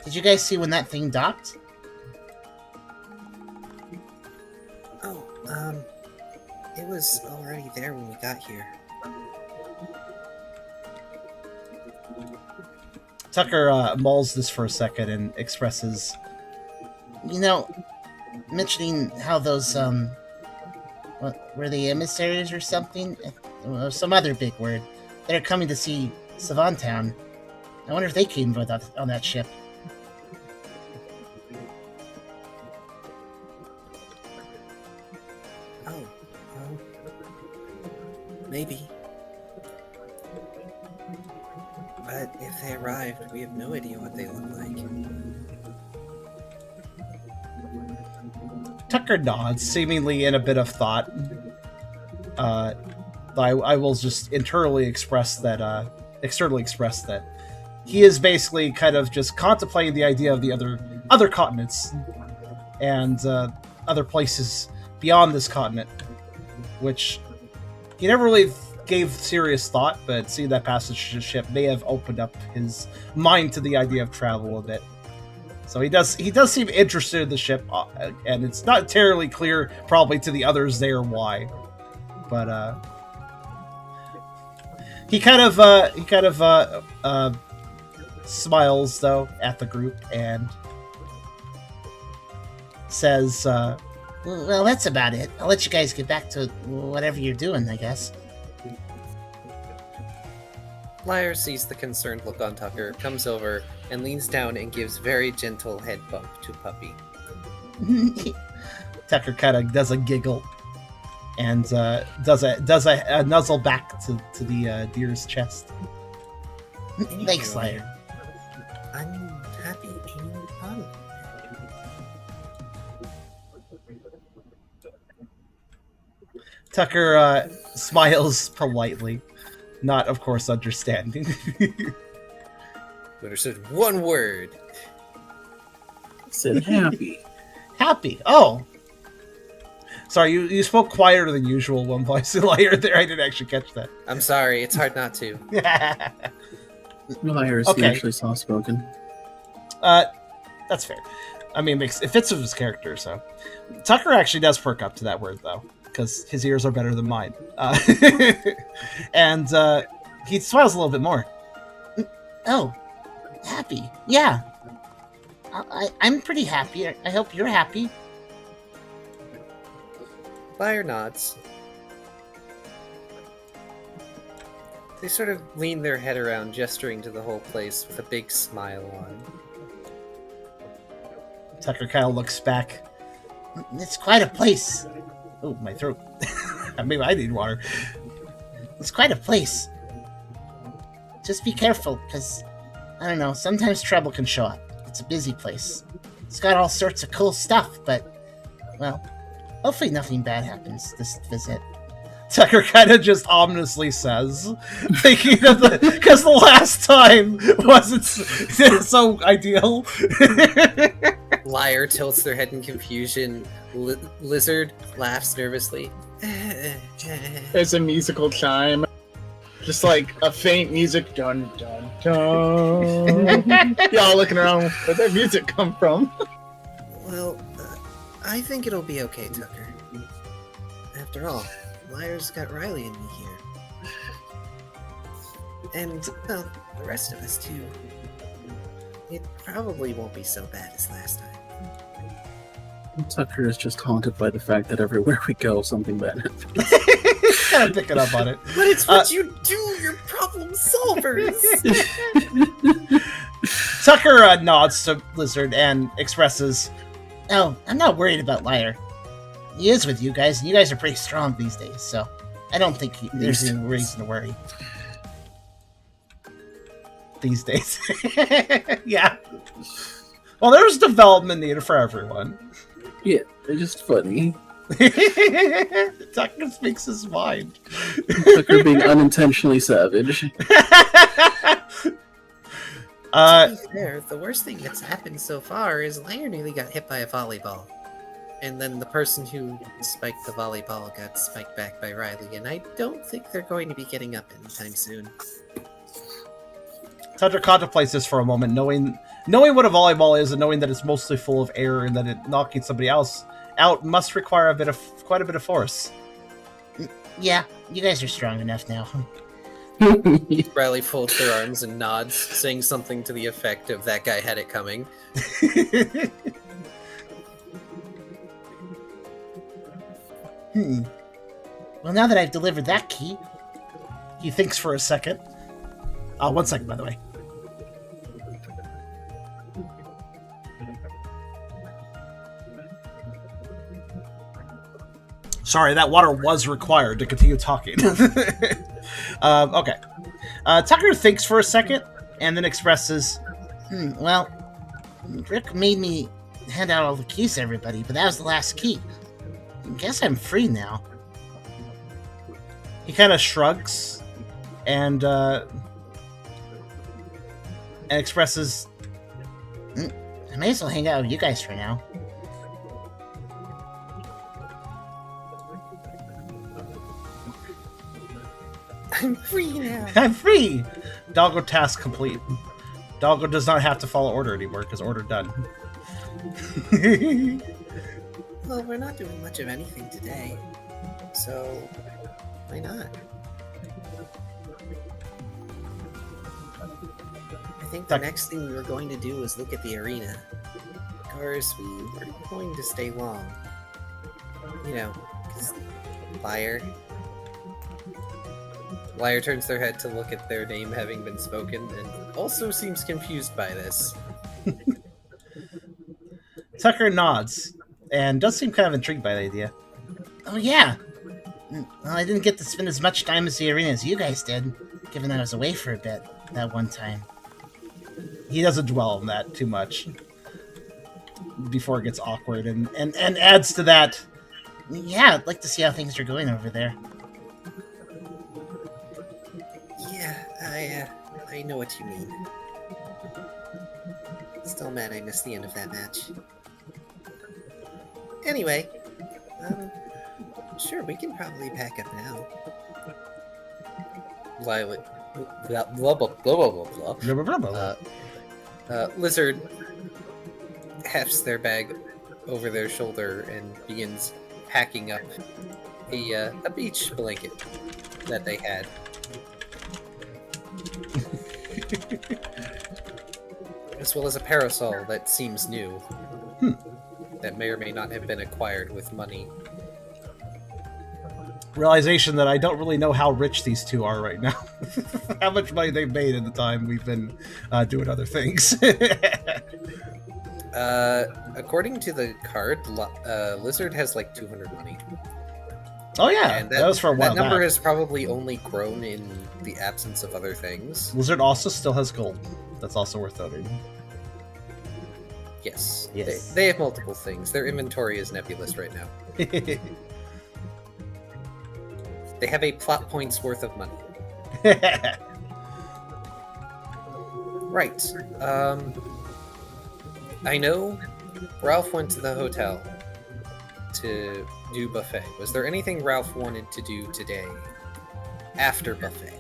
Did you guys see when that thing docked? Oh, it was already there when we got here. Tucker mulls this for a second and expresses, You know, mentioning how those, what, were they emissaries or something? Some other big word. That are coming to see Savantown. I wonder if they came with us on that ship. Oh, maybe. But if they arrived, we have no idea what they look like. Tucker nods, seemingly in a bit of thought. I will just externally express that he is basically kind of just contemplating the idea of the other continents and other places beyond this continent, which he never really gave serious thought, but seeing that passenger ship may have opened up his mind to the idea of travel a bit. So he does seem interested in the ship, and it's not entirely clear probably to the others there why, but he kind of smiles though at the group and says, Well, that's about it. I'll let you guys get back to whatever you're doing, I guess. Lyre sees the concerned look on Tucker, comes over, and leans down and gives very gentle head bump to Puppy. Tucker kind of does a giggle and does a nuzzle back to the deer's chest. Thanks, Liar. I'm happy being part of it. Tucker smiles politely, not, of course, understanding. Understood one word. Said happy. Happy. Oh. Sorry, you spoke quieter than usual, One Voice Liar there. I didn't actually catch that. I'm sorry, it's hard not to. Liar is Okay. actually soft spoken. That's fair. I mean, it fits with his character, so. Tucker actually does perk up to that word, though, because his ears are better than mine. And he smiles a little bit more. Oh, happy. Yeah. I'm pretty happy. I hope you're happy. Liar nods. They sort of lean their head around, gesturing to the whole place with a big smile on. Tucker kind of looks back. It's quite a place. Oh, my throat. Maybe I need water. It's quite a place. Just be careful, because, I don't know, sometimes trouble can show up. It's a busy place. It's got all sorts of cool stuff, but, well, hopefully nothing bad happens this visit. Tucker kind of just ominously says, thinking of because the last time wasn't so ideal. Liar tilts their head in confusion. Lizard laughs nervously. There's a musical chime. Just like a faint music. Dun, dun, dun. Y'all looking around. Where'd that music come from? Well, I think it'll be okay, Tucker. After all, Liar's got Riley and me here. And, well, the rest of us too. It probably won't be so bad as last time. Tucker is just haunted by the fact that everywhere we go, something bad happens. Kind of picking up on it. But it's what you do! You're problem solvers! Tucker nods to Lizard and expresses, Oh, I'm not worried about Liar. He is with you guys, and you guys are pretty strong these days, so I don't think there's any reason to worry. these days. Yeah. Well, there's development needed for everyone. Yeah, they're just funny. Tucker speaks his mind. Tucker being unintentionally savage. To be fair, the worst thing that's happened so far is Liar nearly got hit by a volleyball. And then the person who spiked the volleyball got spiked back by Riley, and I don't think they're going to be getting up anytime soon. Tucker contemplates this for a moment, knowing what a volleyball is and knowing that it's mostly full of air and that it knocking somebody else out must require quite a bit of force. Yeah, you guys are strong enough now. Riley folds their arms and nods, saying something to the effect of "that guy had it coming." Well, now that I've delivered that key, He thinks for a second. 1 second, by the way. Sorry, that water was required to continue talking. Okay. Tucker thinks for a second and then expresses, well, Rick made me hand out all the keys to everybody, but that was the last key. I guess I'm free now. he kind of shrugs and expresses, I may as well hang out with you guys for now. I'm free now. I'm free! Doggo task complete. Doggo does not have to follow order anymore because order done. Well, we're not doing much of anything today, so why not? I think the next thing we were going to do was look at the arena. Of course, we weren't going to stay long. You know, 'cause Liar turns their head to look at their name having been spoken and also seems confused by this. Tucker nods and does seem kind of intrigued by the idea. Oh yeah. Well, I didn't get to spend as much time as the arena as you guys did, given that I was away for a bit that one time. He doesn't dwell on that too much before it gets awkward, and adds to that. Yeah, I'd like to see how things are going over there. Yeah, I know what you mean. Still mad I missed the end of that match. Anyway, sure, we can probably pack up now. Violet, blah blah blah blah blah blah. Lizard hefts their bag over their shoulder and begins packing up a beach blanket that they had. As well as a parasol that seems new. That may or may not have been acquired with money. Realization that I don't really know how rich these two are right now. How much money they've made in the time we've been doing other things. According to the card, Lizard has like 200 money. Oh yeah, And that was for a while That number back. has probably only grown in the absence of other things. Lizard also still has gold. That's also worth noting. Yes. Yes. They have multiple things. Their inventory is nebulous right now. They have a plot point's worth of money. Right. I know Ralph went to the hotel to do buffet. Was there anything Ralph wanted to do today after buffet?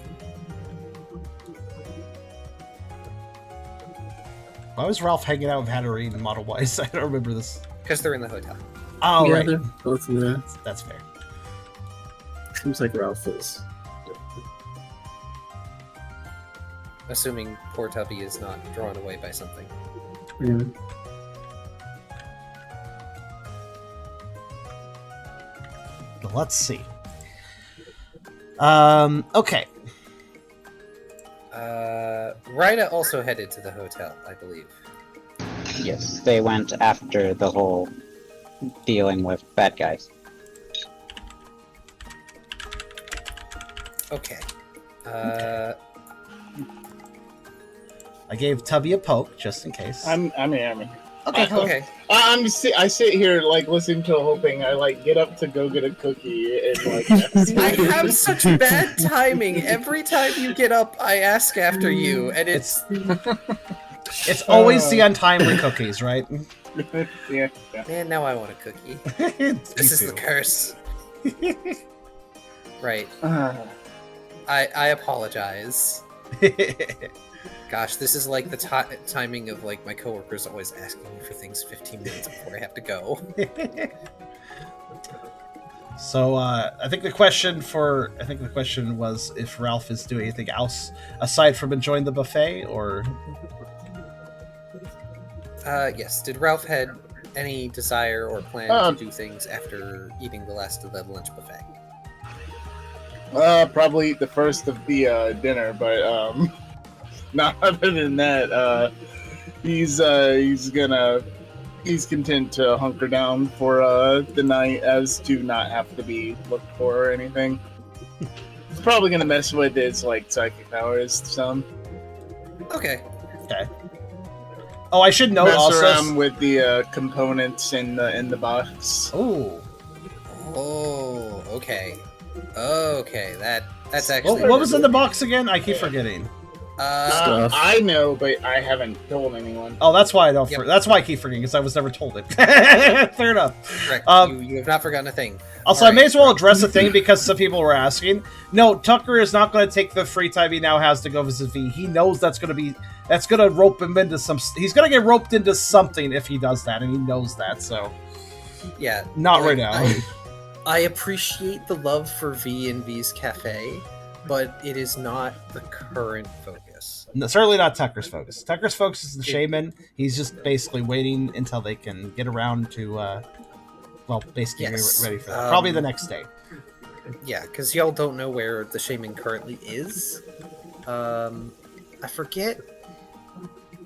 Why was Ralph hanging out with Hatterene and Model Wise? I don't remember this. Because they're in the hotel. Oh, yeah, right. they're both in there. That's fair. Seems like Ralph is. Assuming poor Tubby is not drawn away by something. Yeah. Let's see. Okay. Ryda also headed to the hotel, I believe. Yes, they went after the whole dealing with bad guys. Okay. I gave Tubby a poke just in case. I'm here. Okay, hello. Okay. I sit here like listening to a whole thing. I like get up to go get a cookie and like. I have such bad timing. Every time you get up, I ask after you, and it's It's always the untimely cookies, right? yeah. man. Now I want a cookie. Me This is the too. curse. Right. I apologize. Gosh, this is like the timing of like my coworkers always asking me for things 15 minutes before I have to go. So I think the question was if Ralph is doing anything else aside from enjoying the buffet, or Yes. Did Ralph had any desire or plan to do things after eating the last of the lunch buffet? Probably the first of the dinner, but not other than that. He's content to hunker down for the night, as to not have to be looked for or anything. He's probably gonna mess with his like psychic powers some. Okay. okay. Oh, I should note Mess also. around with the components in the box. Oh, Oh, okay. Okay, that's actually. what was in the box again? I keep forgetting. Stuff. I know, but I haven't told anyone. Oh, that's why I don't. Yep. That's why I keep forgetting, because I was never told it. Fair enough. Correct. You have not forgotten a thing. Also, All I may right. as well address the thing because some people were asking. No, Tucker is not going to take the free time he now has to go visit V. He knows that's going to rope him into some. He's going to get roped into something if he does that, and he knows that. So, Yeah. not right like, now. I appreciate the love for V and V's Cafe, but it is not the current focus. No, certainly not Tucker's focus. Tucker's focus is the shaman. He's just basically waiting until they can get around to, basically Yes. ready for that. Probably the next day. Yeah, because y'all don't know where the shaman currently is. I forget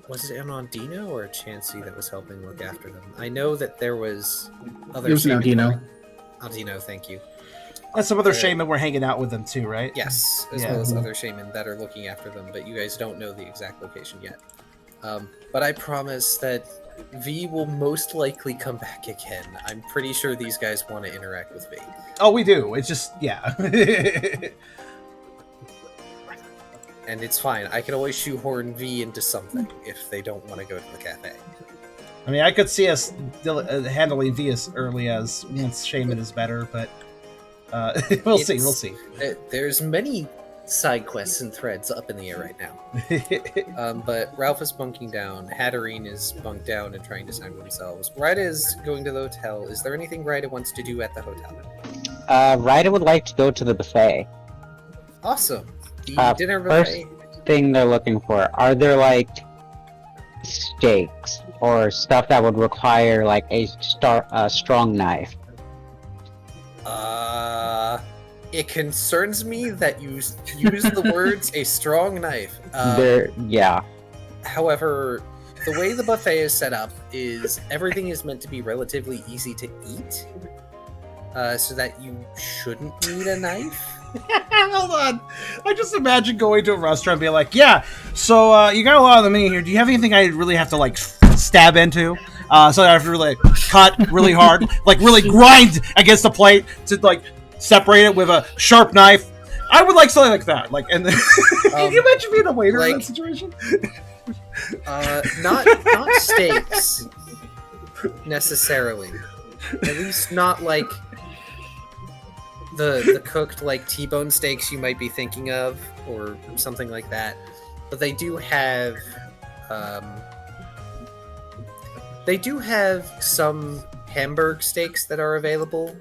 Was it an Ondino or a Chansey that was helping look after them? I know that there was other. It was an shaman- Aldino. Aldino, thank you. And some other shaman were hanging out with them too, right? Yes, as Yeah. well as other shaman that are looking after them, but you guys don't know the exact location yet. But I promise that V will most likely come back again. I'm pretty sure these guys want to interact with V. Oh, we do. It's just, yeah. And it's fine. I can always shoehorn V into something if they don't want to go to the cafe. I mean, I could see us handling V as early as once Shaman is better, but we'll see. We'll see. There's many side quests and threads up in the air right now. But Ralph is bunking down. Hatterene is bunked down and trying to sign themselves. Ryda is going to the hotel. Is there anything Ryda wants to do at the hotel? Ryder would like to go to the buffet. Awesome. The dinner first buffet. thing they're looking for, are there like steaks or stuff that would require like a strong knife? It concerns me that you use the words a strong knife. Yeah. However, the way the buffet is set up is everything is meant to be relatively easy to eat, so that you shouldn't need a knife. Hold on. I just imagine going to a restaurant and being like, yeah, so you got a lot of the menu here. Do you have anything I really have to, like, stab into? So that I have to really cut really hard, like, really grind against the plate to, like, separate it with a sharp knife. I would like something like that. Like, and then, can you imagine being a waiter in that situation? Not steaks necessarily. At least not like the cooked like T-bone steaks you might be thinking of, or something like that. But they do have some Hamburg steaks that are available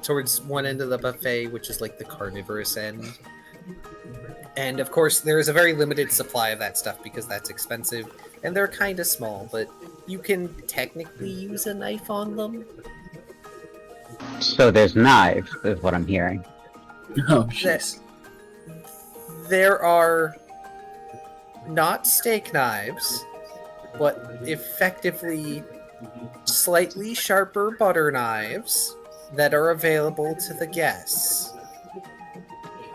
towards one end of the buffet, which is like the carnivorous end. And of course, there is a very limited supply of that stuff because that's expensive, and they're kind of small, but you can technically use a knife on them. So there's knives, is what I'm hearing. Oh, jeez. There are not steak knives, but effectively slightly sharper butter knives that are available to the guests.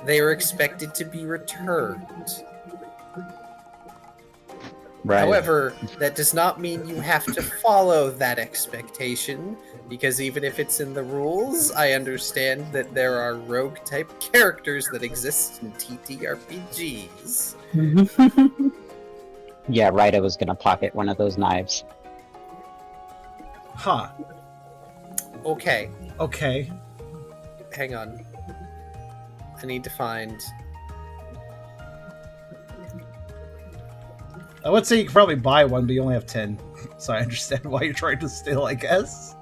They are expected to be returned. Right. However, that does not mean you have to follow that expectation, because even if it's in the rules, I understand that there are rogue-type characters that exist in TTRPGs. Yeah, Ryder was gonna pocket one of those knives. Huh. Okay, Okay. hang on. I need to find... I would say you could probably buy one, but you only have 10. So I understand why you're trying to steal, I guess.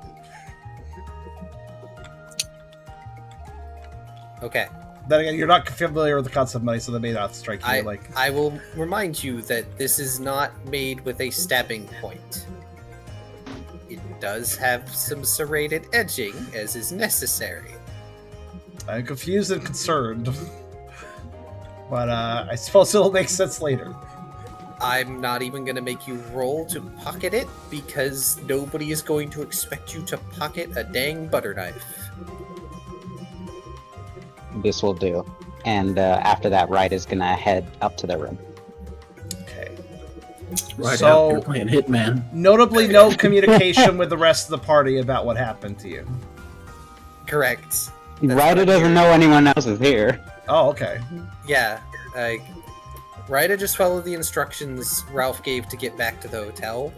Okay. Then again, you're not familiar with the concept of money, so they may not strike you like... I will remind you that this is not made with a stabbing point. It does have some serrated edging, as is necessary. I'm confused and concerned. But I suppose it'll make sense later. I'm not even going to make you roll to pocket it, because nobody is going to expect you to pocket a dang butter knife. This will do. And after that, Ryder's gonna head up to their room. Okay. Right So- out, you're playing Hitman. Notably, no communication with the rest of the party about what happened to you. Correct. Ryder doesn't know anyone else is here. Oh, okay. Yeah, Ryda just followed the instructions Ralph gave to get back to the hotel.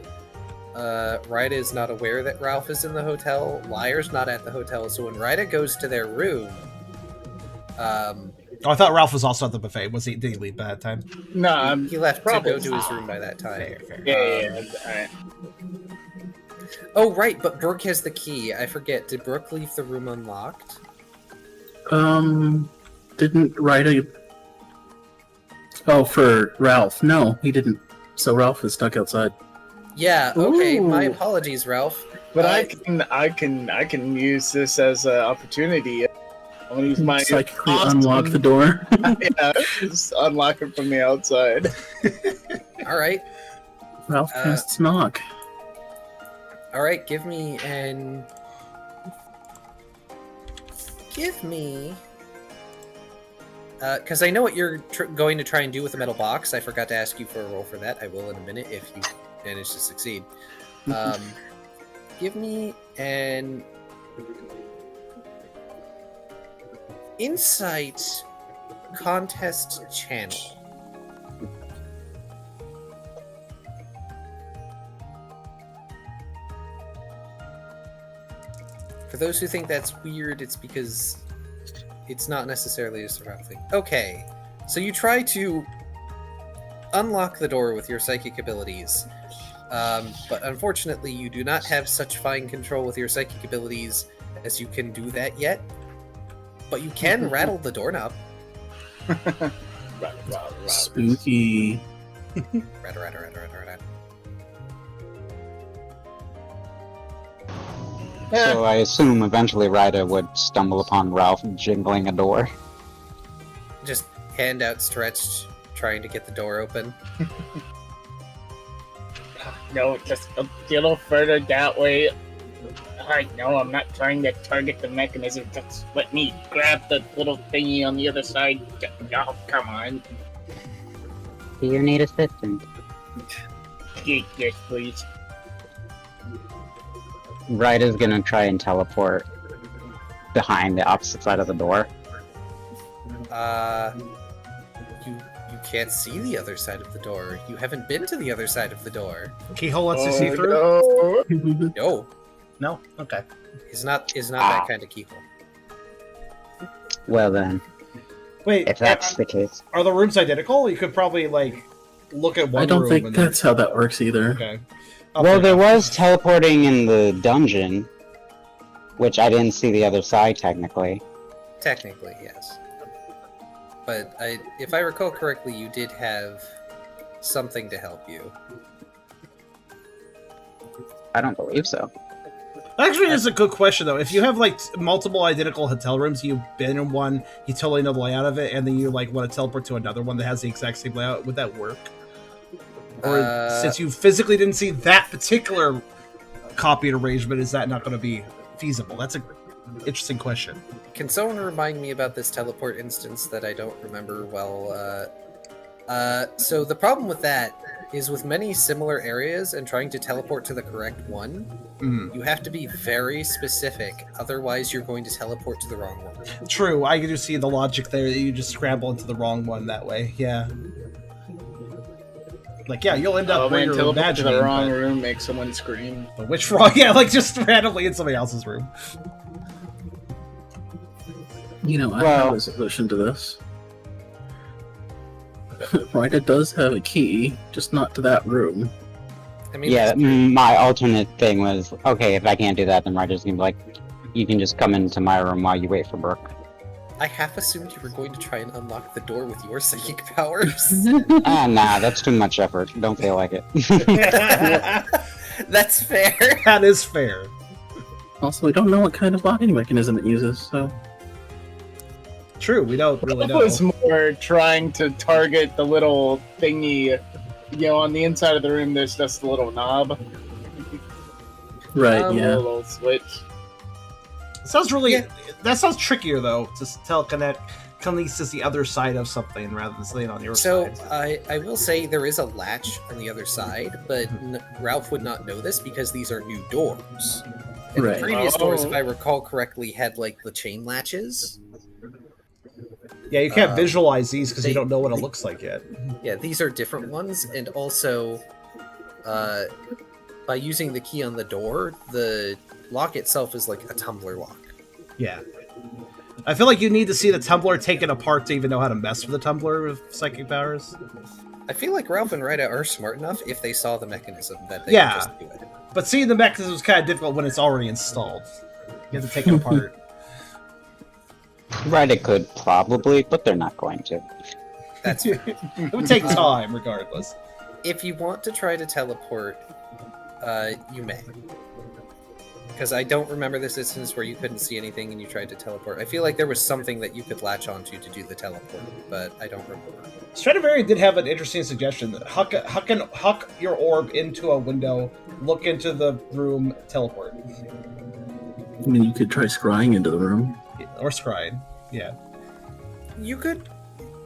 Ryda is not aware that Ralph is in the hotel. Liar's not at the hotel, so when Ryda goes to their room... Oh, I thought Ralph was also at the buffet. Did he leave by that time? No, he left probably to go to his room by that time. Fair, fair. yeah. Alright. Oh, right, but Brooke has the key. I forget. Did Brooke leave the room unlocked? Didn't Ryder... Oh, for Ralph. No, he didn't. So Ralph is stuck outside. Yeah, okay. Ooh. My apologies, Ralph. But I can use this as an opportunity. I'm gonna use my Psychically awesome- unlock the door. Yeah, just unlock it from the outside. All right. Ralph casts knock. All right, give me because I know what you're going to try and do with the metal box. I forgot to ask you for a roll for that. I will in a minute if you manage to succeed. Give me an insight contest channel. For those who think that's weird, it's because it's not necessarily a survival thing. Okay, so you try to unlock the door with your psychic abilities, but unfortunately you do not have such fine control with your psychic abilities as you can do that yet. But you can rattle the doorknob. Spooky. Rat. So I assume eventually Ryder would stumble upon Ralph jingling a door. Just hand outstretched, trying to get the door open. No, just a little further that way. No, I'm not trying to target the mechanism. Just let me grab the little thingy on the other side. Oh, come on. Do you need assistance? Yes, please. Ryder's gonna try and teleport behind the opposite side of the door. You can't see the other side of the door. You haven't been to the other side of the door. Keyhole lets you see through. No. No, No. Okay. is not that kind of keyhole. Well then, Wait. if that's the case. Are the rooms identical? You could probably like look at one. I don't room think and that's how that works either. Okay. Well, there fair enough. was teleporting in the dungeon, which I didn't see the other side technically. Technically, yes. But if I recall correctly, you did have something to help you. I don't believe so. Actually, it's a good question though. If you have like multiple identical hotel rooms, you've been in one, you totally know the layout of it, and then you like want to teleport to another one that has the exact same layout, would that work? Or since you physically didn't see that particular copy and arrangement, is that not going to be feasible? That's an interesting question. Can someone remind me about this teleport instance that I don't remember well? So the problem with that is with many similar areas and trying to teleport to the correct one, you have to be very specific, otherwise you're going to teleport to the wrong one. True, I do see the logic there. That you just scramble into the wrong one that way. Yeah. Like, yeah, you'll end up where you're teleport to imagining. the wrong but- room, make someone scream. but which wrong? Yeah, like just randomly in somebody else's room. You know, I Well- have a solution to this. Ryder does have a key, just not to that room. I mean, Yeah, my alternate thing was, okay, if I can't do that, then Ryder's gonna be like, you can just come into my room while you wait for Brooke. I half assumed you were going to try and unlock the door with your psychic powers. Nah, that's too much effort. Don't feel like it. That's fair. That is fair. Also, we don't know what kind of locking mechanism it uses, so... True, we don't really It know. was more trying to target the little thingy. You know, on the inside of the room, there's just a little knob, Right, Um, a yeah. little switch. Sounds really. Yeah. That sounds trickier though. To telekinesis the other side of something rather than staying on your So side. I will say there is a latch on the other side, but Ralph would not know this because these are new doors. And Right. the previous doors, if Oh. I recall correctly, had like the chain latches. Yeah, you can't visualize these because you they- don't know what it looks like yet. Yeah, these are different ones, and also, by using the key on the door, the lock itself is like a tumbler lock. Yeah. I feel like you need to see the tumbler taken apart to even know how to mess with the tumbler with psychic powers. I feel like Ralph and Ryder are smart enough if they saw the mechanism that they Yeah. could just do it. But seeing the mechanism is kind of difficult when it's already installed. You have to take it apart. Ryder could probably, but they're not going to. That's It would take time, regardless. if you want to try to teleport, you may. Because I don't remember this instance where you couldn't see anything and you tried to teleport. I feel like there was something that you could latch onto to do the teleport, but I don't remember. Stradivari did have an interesting suggestion. Huck your orb into a window, look into the room, teleport. I mean, you could try scrying into the room. Or scrying. Yeah. You could,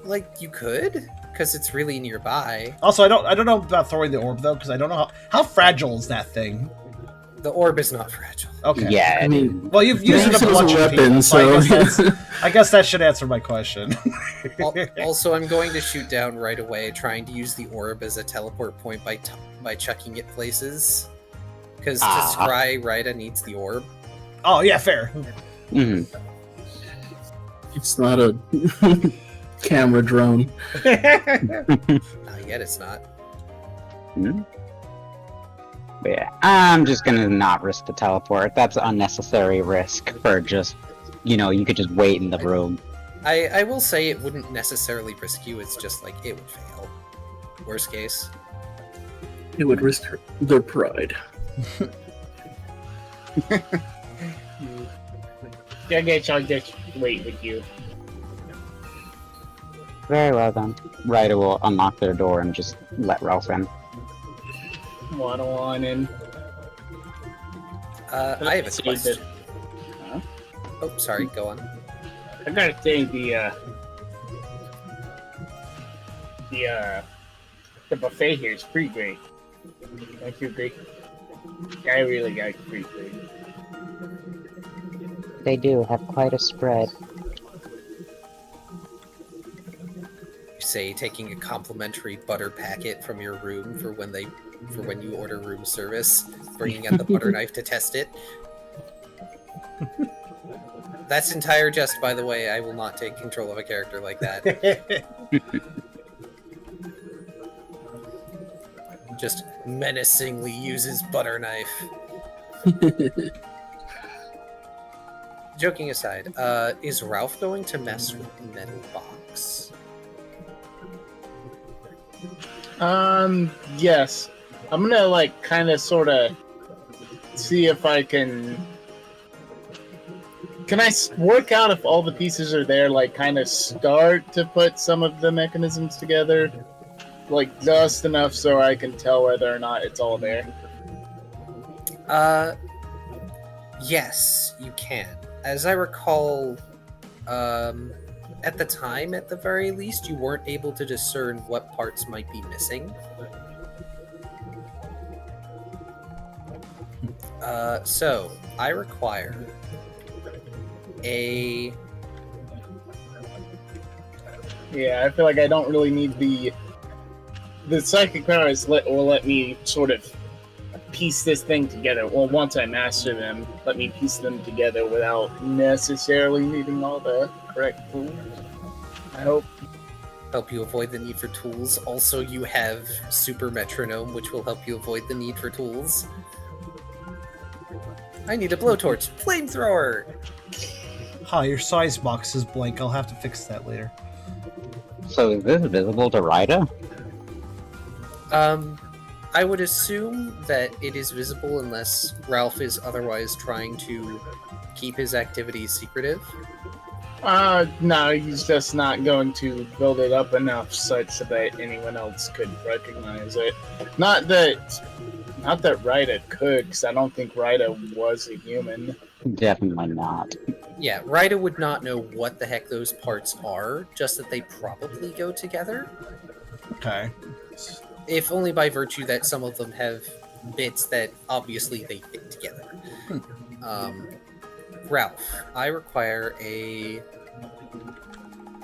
because it's really nearby. Also, I don't know about throwing the orb though, because I don't know how fragile is that thing. The orb is not fragile. Okay. Yeah, I mean, Well, you've used it a it was bunch a of weapon, people, so I guess that should answer my question. Also, I'm going to shoot down right away, trying to use the orb as a teleport point by chucking it places. Because to scry, Rida needs the orb. Oh yeah, fair. mhm. it's not a camera drone. Not yet, it's not. Mhm. But yeah, I'm just gonna not risk the teleport. That's unnecessary risk for just, you could just wait in the room. I will say it wouldn't necessarily risk you, it's just like it would fail. Worst case. It would risk their pride. I guess I'll just wait with you. Very well then. Ryder will unlock their door and just let Ralph in. Waddle on in. I have a See question. Huh? Oh, sorry, go on. I gotta say the buffet here is pretty great. Don't you agree? I really got it pretty great. They do have quite a spread. You say taking a complimentary butter packet from your room for when you order room service, bringing out the butter knife to test it. That's entire jest, by the way. I will not take control of a character like that. Just menacingly uses butter knife. Joking aside, is Ralph going to mess with the metal box? Yes. I'm gonna kind of sort of see if I can I work out if all the pieces are there, kind of start to put some of the mechanisms together? Just enough so I can tell whether or not it's all there. Yes, you can. As I recall, at the time, at the very least, you weren't able to discern what parts might be missing. So, I require a... Yeah, I feel like I don't really need the psychic powers will let me sort of piece this thing together. Well, once I master them, let me piece them together without necessarily needing all the correct tools. I hope. help you avoid the need for tools. Also, you have Super Metronome, which will help you avoid the need for tools. I need a blowtorch. Flamethrower! Huh, your size box is blank. I'll have to fix that later. So is this visible to Ryder? I would assume that it is visible unless Ralph is otherwise trying to keep his activities secretive. No, he's just not going to build it up enough such that anyone else could recognize it. Not that Ryda could, because I don't think Ryda was a human. Definitely not. Yeah, Ryda would not know what the heck those parts are, just that they probably go together. Okay. If only by virtue that some of them have bits that obviously they fit together. Ralph, I require a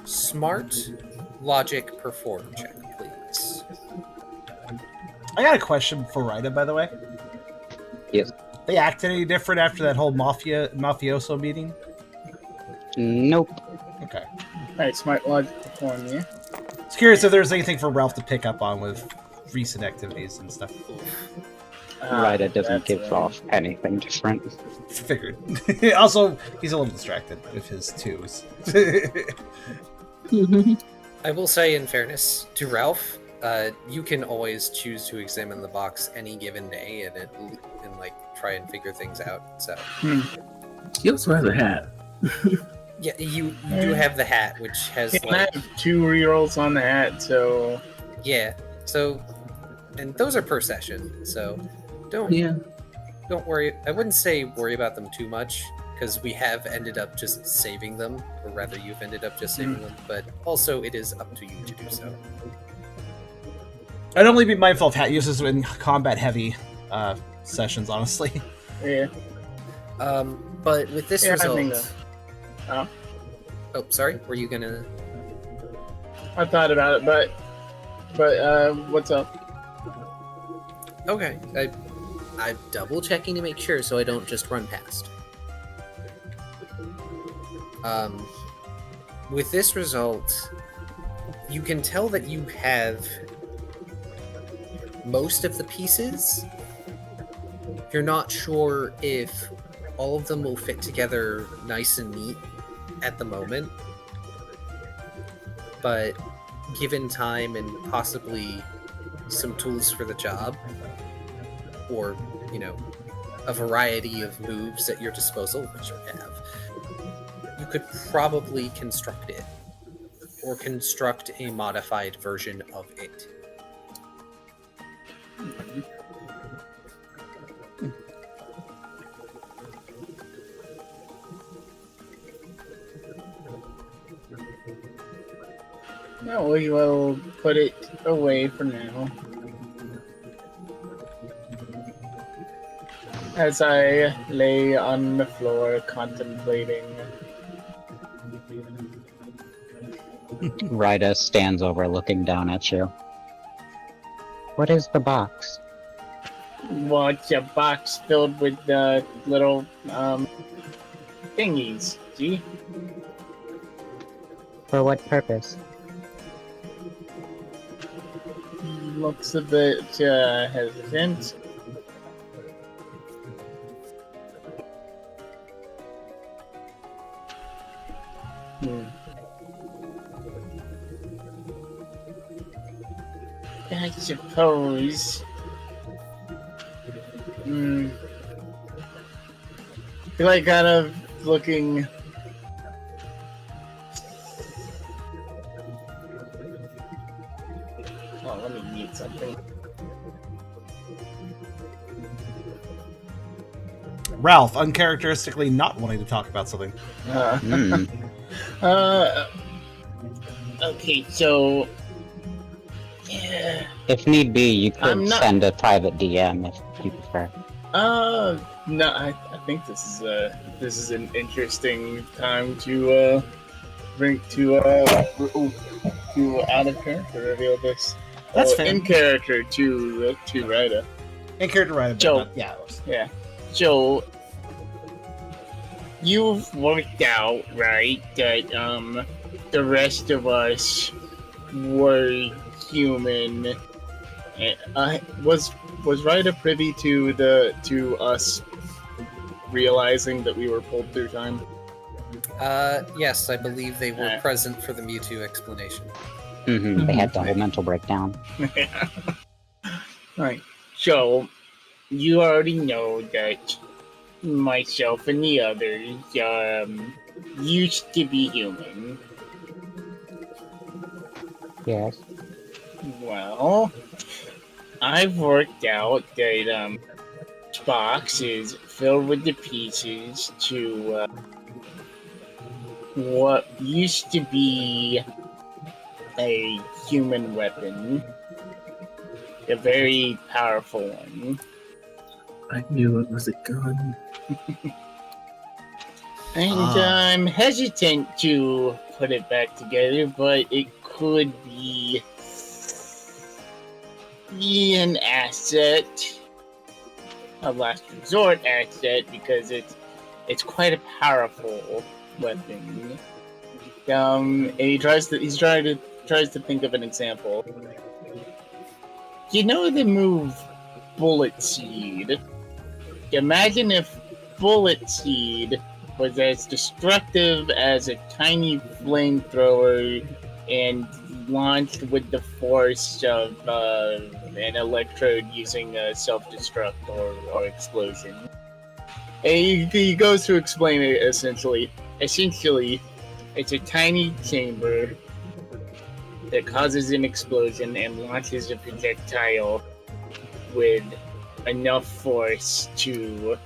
smart logic perform check, please. I got a question for Ryda, by the way. Yes. They act any different after that whole mafioso meeting? Nope. Okay. Alright, smart logic perform, yeah. I was curious if there's anything for Ralph to pick up on with recent activities and stuff. Ryder doesn't that's give off anything different. Figured. Also, he's a little distracted with his twos. I will say, in fairness to Ralph, you can always choose to examine the box any given day and try and figure things out. So He also has a hat. Yeah, you do have the hat, which has I have 2 rerolls on the hat, so yeah. So, and those are per session. So, don't worry. I wouldn't say worry about them too much because we have ended up just saving them, or rather, you've ended up just saving them. But also, it is up to you to do so. I'd only be mindful of hat uses in combat heavy sessions, honestly. yeah. But with this Yeah, I think result, Oh, oh, sorry, were you gonna? I thought about it, but what's up? Okay, I'm double checking to make sure so I don't just run past. With this result, you can tell that you have most of the pieces. You're not sure if all of them will fit together nice and neat at the moment, but given time and possibly some tools for the job, or, you know, a variety of moves at your disposal, which you have, you could probably construct it, or construct a modified version of it. No, we will put it away for now. As I lay on the floor contemplating. Ryda stands over looking down at you. What is the box? What's a box filled with little thingies? See? For what purpose? Looks a bit hesitant. I suppose. Feel like kind of looking. Oh, let me mute something. Ralph, uncharacteristically not wanting to talk about something. Hmm. Okay, so. Yeah. If need be, you could I'm not- send a private DM if you prefer. No, I think this is an interesting time to bring to out of character reveal this. That's fair. In character to Ryda. In character, right? Joe. Yeah. Yeah. So you've worked out, right, that the rest of us were human. Was Ryda privy to us realizing that we were pulled through time? Yes, I believe they were Alright. present for the Mewtwo explanation. They had double mental breakdown. Right. So you already know that myself and the others used to be human. Yes. Well, I've worked out that this box is filled with the pieces to what used to be a human weapon, a very powerful one. I knew it was a gun. And I'm hesitant to put it back together, but it could be an asset, a last resort asset, because it's quite a powerful weapon. And he tries to think of an example. You know the move Bullet Seed? Imagine if Bullet Seed was as destructive as a tiny flamethrower and launched with the force of an electrode using a self-destruct or explosion. And he goes to explain it essentially. Essentially, It's a tiny chamber that causes an explosion and launches a projectile with enough force to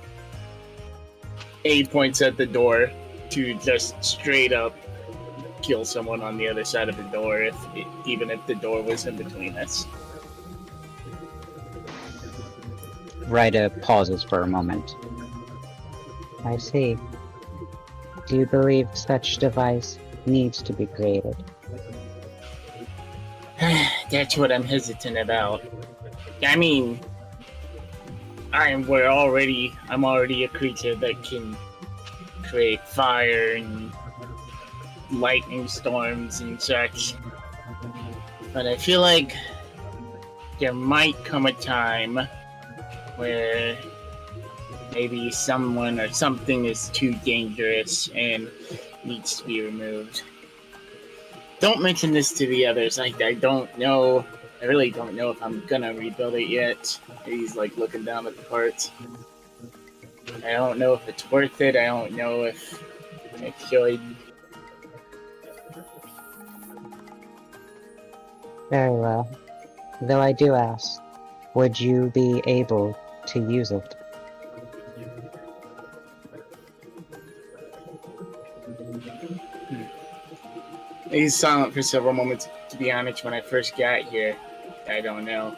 points at the door to just straight up kill someone on the other side of the door, even if the door was in between us. Ryder pauses for a moment. I see. Do you believe such device needs to be created? That's what I'm hesitant about. I mean, I'm already a creature that can create fire and lightning storms and such. But I feel like there might come a time where maybe someone or something is too dangerous and needs to be removed. Don't mention this to the others. I don't know. I really don't know if I'm gonna rebuild it yet. He's like looking down at the parts. I don't know if it's worth it. I don't know if I should. Very well. Though I do ask, would you be able to use it? He's silent for several moments. To be honest, when I first got here, I don't know.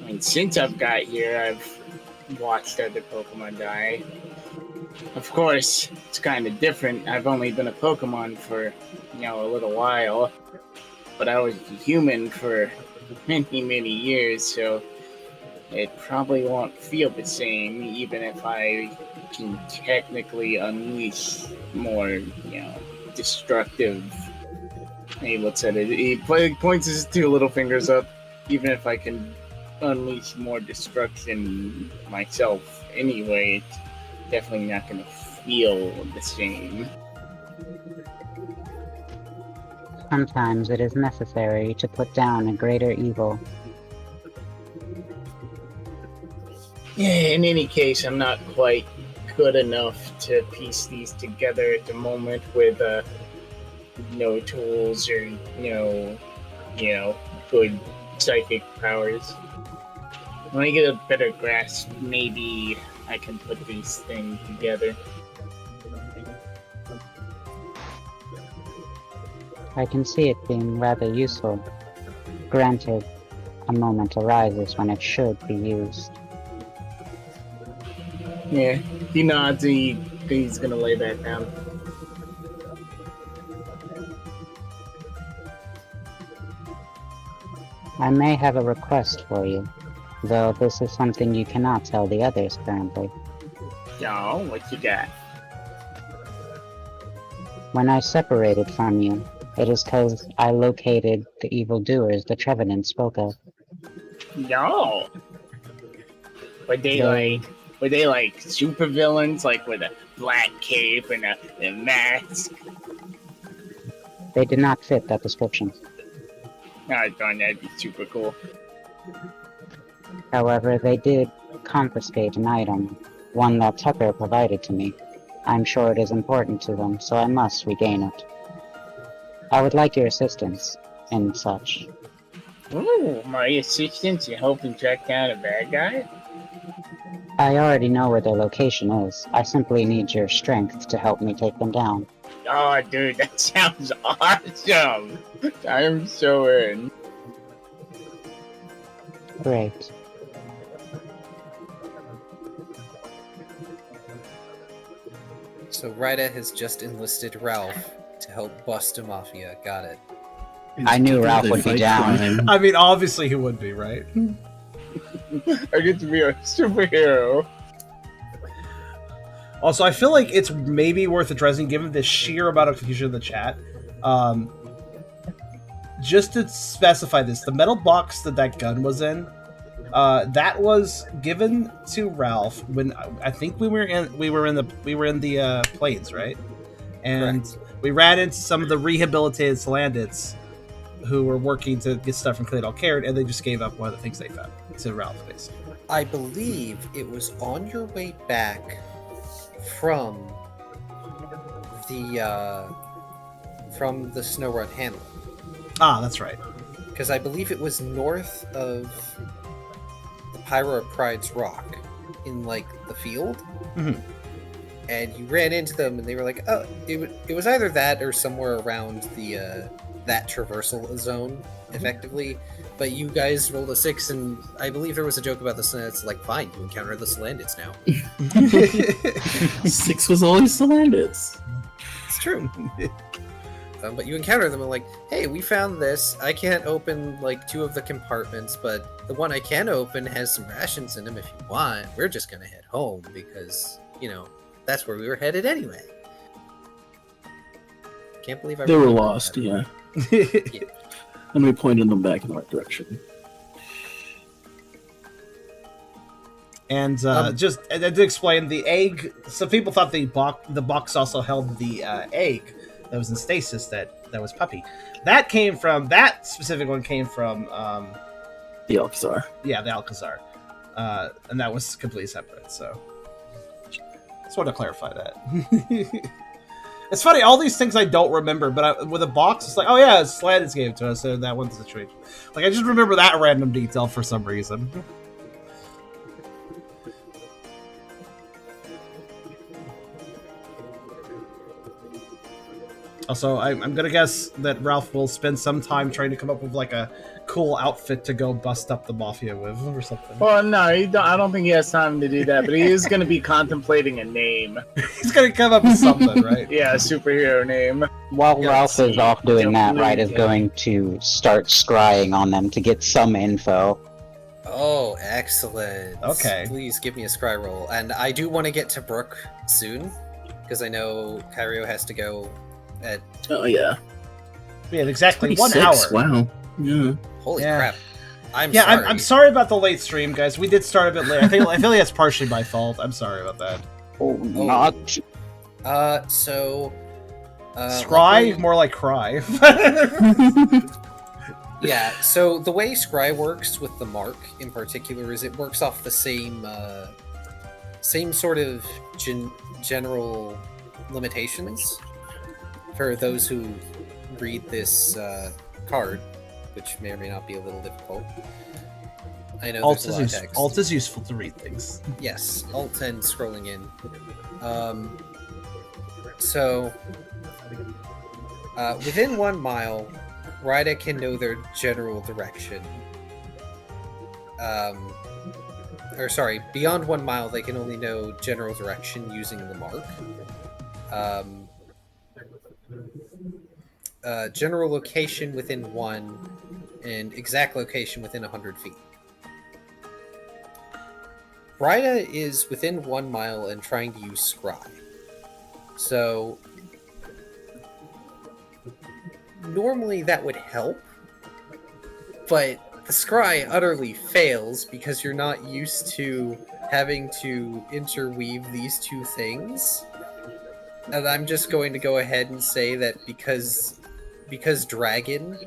I mean, since I've got here, I've watched other Pokemon die. Of course, it's kind of different. I've only been a Pokemon for, a little while. But I was a human for many, many years, so it probably won't feel the same, even if I can technically unleash more, destructive. He looks at it. He points his two little fingers up. Even if I can unleash more destruction myself anyway, it's definitely not going to feel the same. Sometimes it is necessary to put down a greater evil. Yeah, in any case, I'm not quite good enough to piece these together at the moment with no tools or good psychic powers. When I get a better grasp, maybe I can put these things together. I can see it being rather useful. Granted, a moment arises when it should be used. Yeah, he nods and he's gonna lay that down. I may have a request for you, though this is something you cannot tell the others currently. No, what you got? When I separated from you, it is because I located the evildoers the Trevenant spoke of. No. Were they like supervillains, like with a black cape and a mask? They did not fit that description. I thought that'd be super cool. However, they did confiscate an item, one that Tucker provided to me. I'm sure it is important to them, so I must regain it. I would like your assistance in such. Ooh, my assistance in helping track down a bad guy? I already know where their location is. I simply need your strength to help me take them down. Oh, dude, that sounds awesome! I am so in. Great. So Ryda has just enlisted Ralph to help bust a mafia. Got it. I knew Together Ralph they would be fight down. crime. I mean, obviously he would be, right? I get to be a superhero. Also, I feel like it's maybe worth addressing, given the sheer amount of confusion in the chat. Just to specify this, the metal box that gun was in, that was given to Ralph when I think we were in the plains, right? And Correct. we ran into some of the rehabilitated Salandits who were working to get stuff from Claydol Caird, and they just gave up one of the things they found to Ralph, basically. I believe it was on your way back from the from the Snowrun Hamlet. Ah, that's right. Because I believe it was north of the Pyro of Pride's Rock, in like the field. Mhm. And you ran into them, and they were like, "Oh, it was either that or somewhere around the that traversal zone, effectively." But you guys rolled a 6, and I believe there was a joke about the Slandits. Like, fine, you encounter the Slandits now. 6 was always the Landits. It's true. But you encounter them and like, hey, we found this. I can't open like 2 of the compartments, but the one I can open has some rations in them if you want. We're just gonna head home because, you know, that's where we were headed anyway. Can't believe I They were remembered lost, that. yeah. And we pointed them back in the right direction. And just to explain, the egg. Some people thought the box also held the egg that was in stasis. That was Puppy. That specific one came from The Alcazar. the Alcazar, and that was completely separate. So just wanted to clarify that. It's funny, all these things I don't remember, but with a box, it's like, oh yeah, Slandis gave it to us, so that one's the situation. Like, I just remember that random detail for some reason. Also, I'm gonna guess that Ralph will spend some time trying to come up with, like, a cool outfit to go bust up the Mafia with, or something. Well, no, I don't think he has time to do that, but he is going to be contemplating a name. He's gonna come up with something, right? Yeah, a superhero name. While Yeah, Ralph is off doing that, Wright is Yeah. going to start scrying on them to get some info. Oh, excellent. Okay. Please give me a scry roll. And I do want to get to Brook soon, because I know Kairio has to go at... Oh, yeah. We had exactly 1 26, hour. wow. Yeah. Holy Yeah. crap. I'm Yeah, sorry. I'm sorry about the late stream, guys. We did start a bit late. I feel like that's partially my fault. I'm sorry about that. Oh, not. So... Scry? luckily- More like cry. Yeah, so the way Scry works with the mark in particular is it works off the same sort of general limitations for those who read this card, which may or may not be a little difficult. I know Alt there's a lot of is, text. Alt is useful to read things. Yes, Alt and scrolling in. So, within 1 mile, Ryda can know their general direction. Beyond 1 mile, they can only know general direction using the mark. General location within 1, and exact location within 100 feet. Ryda is within 1 mile and trying to use Scry. So, normally that would help, but the Scry utterly fails because you're not used to having to interweave these 2 things. And I'm just going to go ahead and say that because Dragon,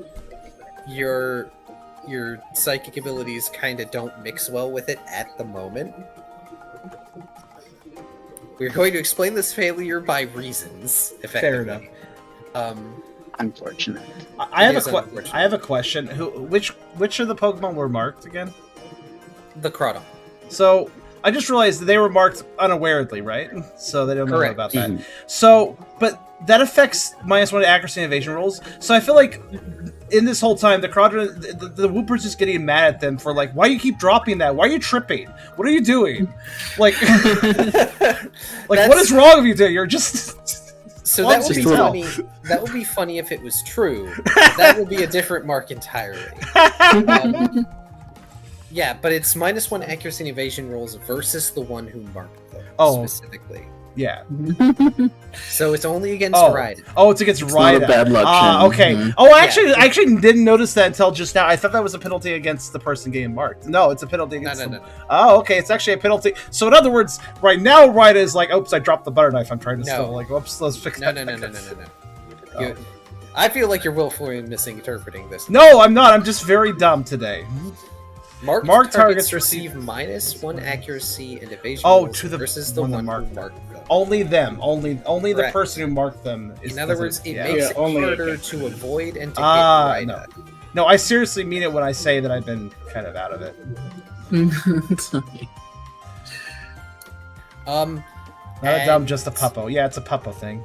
your psychic abilities kind of don't mix well with it at the moment. We're going to explain this failure by reasons, effectively. Fair enough. Unfortunate. I have is unfortunate. I have a question. Which of the Pokemon were marked again? The Crawdon. So I just realized that they were marked unawarely, right? So they don't know Correct. about that. Mhm. So, but that affects -1 accuracy and evasion rolls. So I feel like in this whole time, the Wooper's just getting mad at them for like, why you keep dropping that? Why are you tripping? What are you doing? Like, what is wrong with you? Dude? You're just. So Well, that would be just tell. funny. That would be funny if it was true. That would be a different mark entirely. Yeah, but it's -1 accuracy and evasion rolls versus the one who marked them specifically. Yeah. So it's only against Oh. Ryden. Oh, it's against It's not a Ryda. bad luck Ah, channel. okay. Mhm. Oh, I actually didn't notice that until just now. I thought that was a penalty against the person getting marked. No, it's a penalty No, against no. Oh, okay. It's actually a penalty. So in other words, right now Ryda is like, oops, I dropped the butter knife. I'm trying to No. still like, oops, let's fix No, that. no. Oh. I feel like you're willfully misinterpreting this. No, I'm not. I'm just very dumb today. Marked Marked targets targets receive -1 accuracy and evasion Oh, rolls to the versus the one that one who marked marked them. Only them. Only the Correct. person who marked them. In other words, it yeah. makes Yeah, it only harder again. to avoid and to hit Ah, Rida. no, I seriously mean it when I say that I've been kind of out of it. It's okay. Um, Not a dumb, And- just a puppo. Yeah, it's a puppo thing.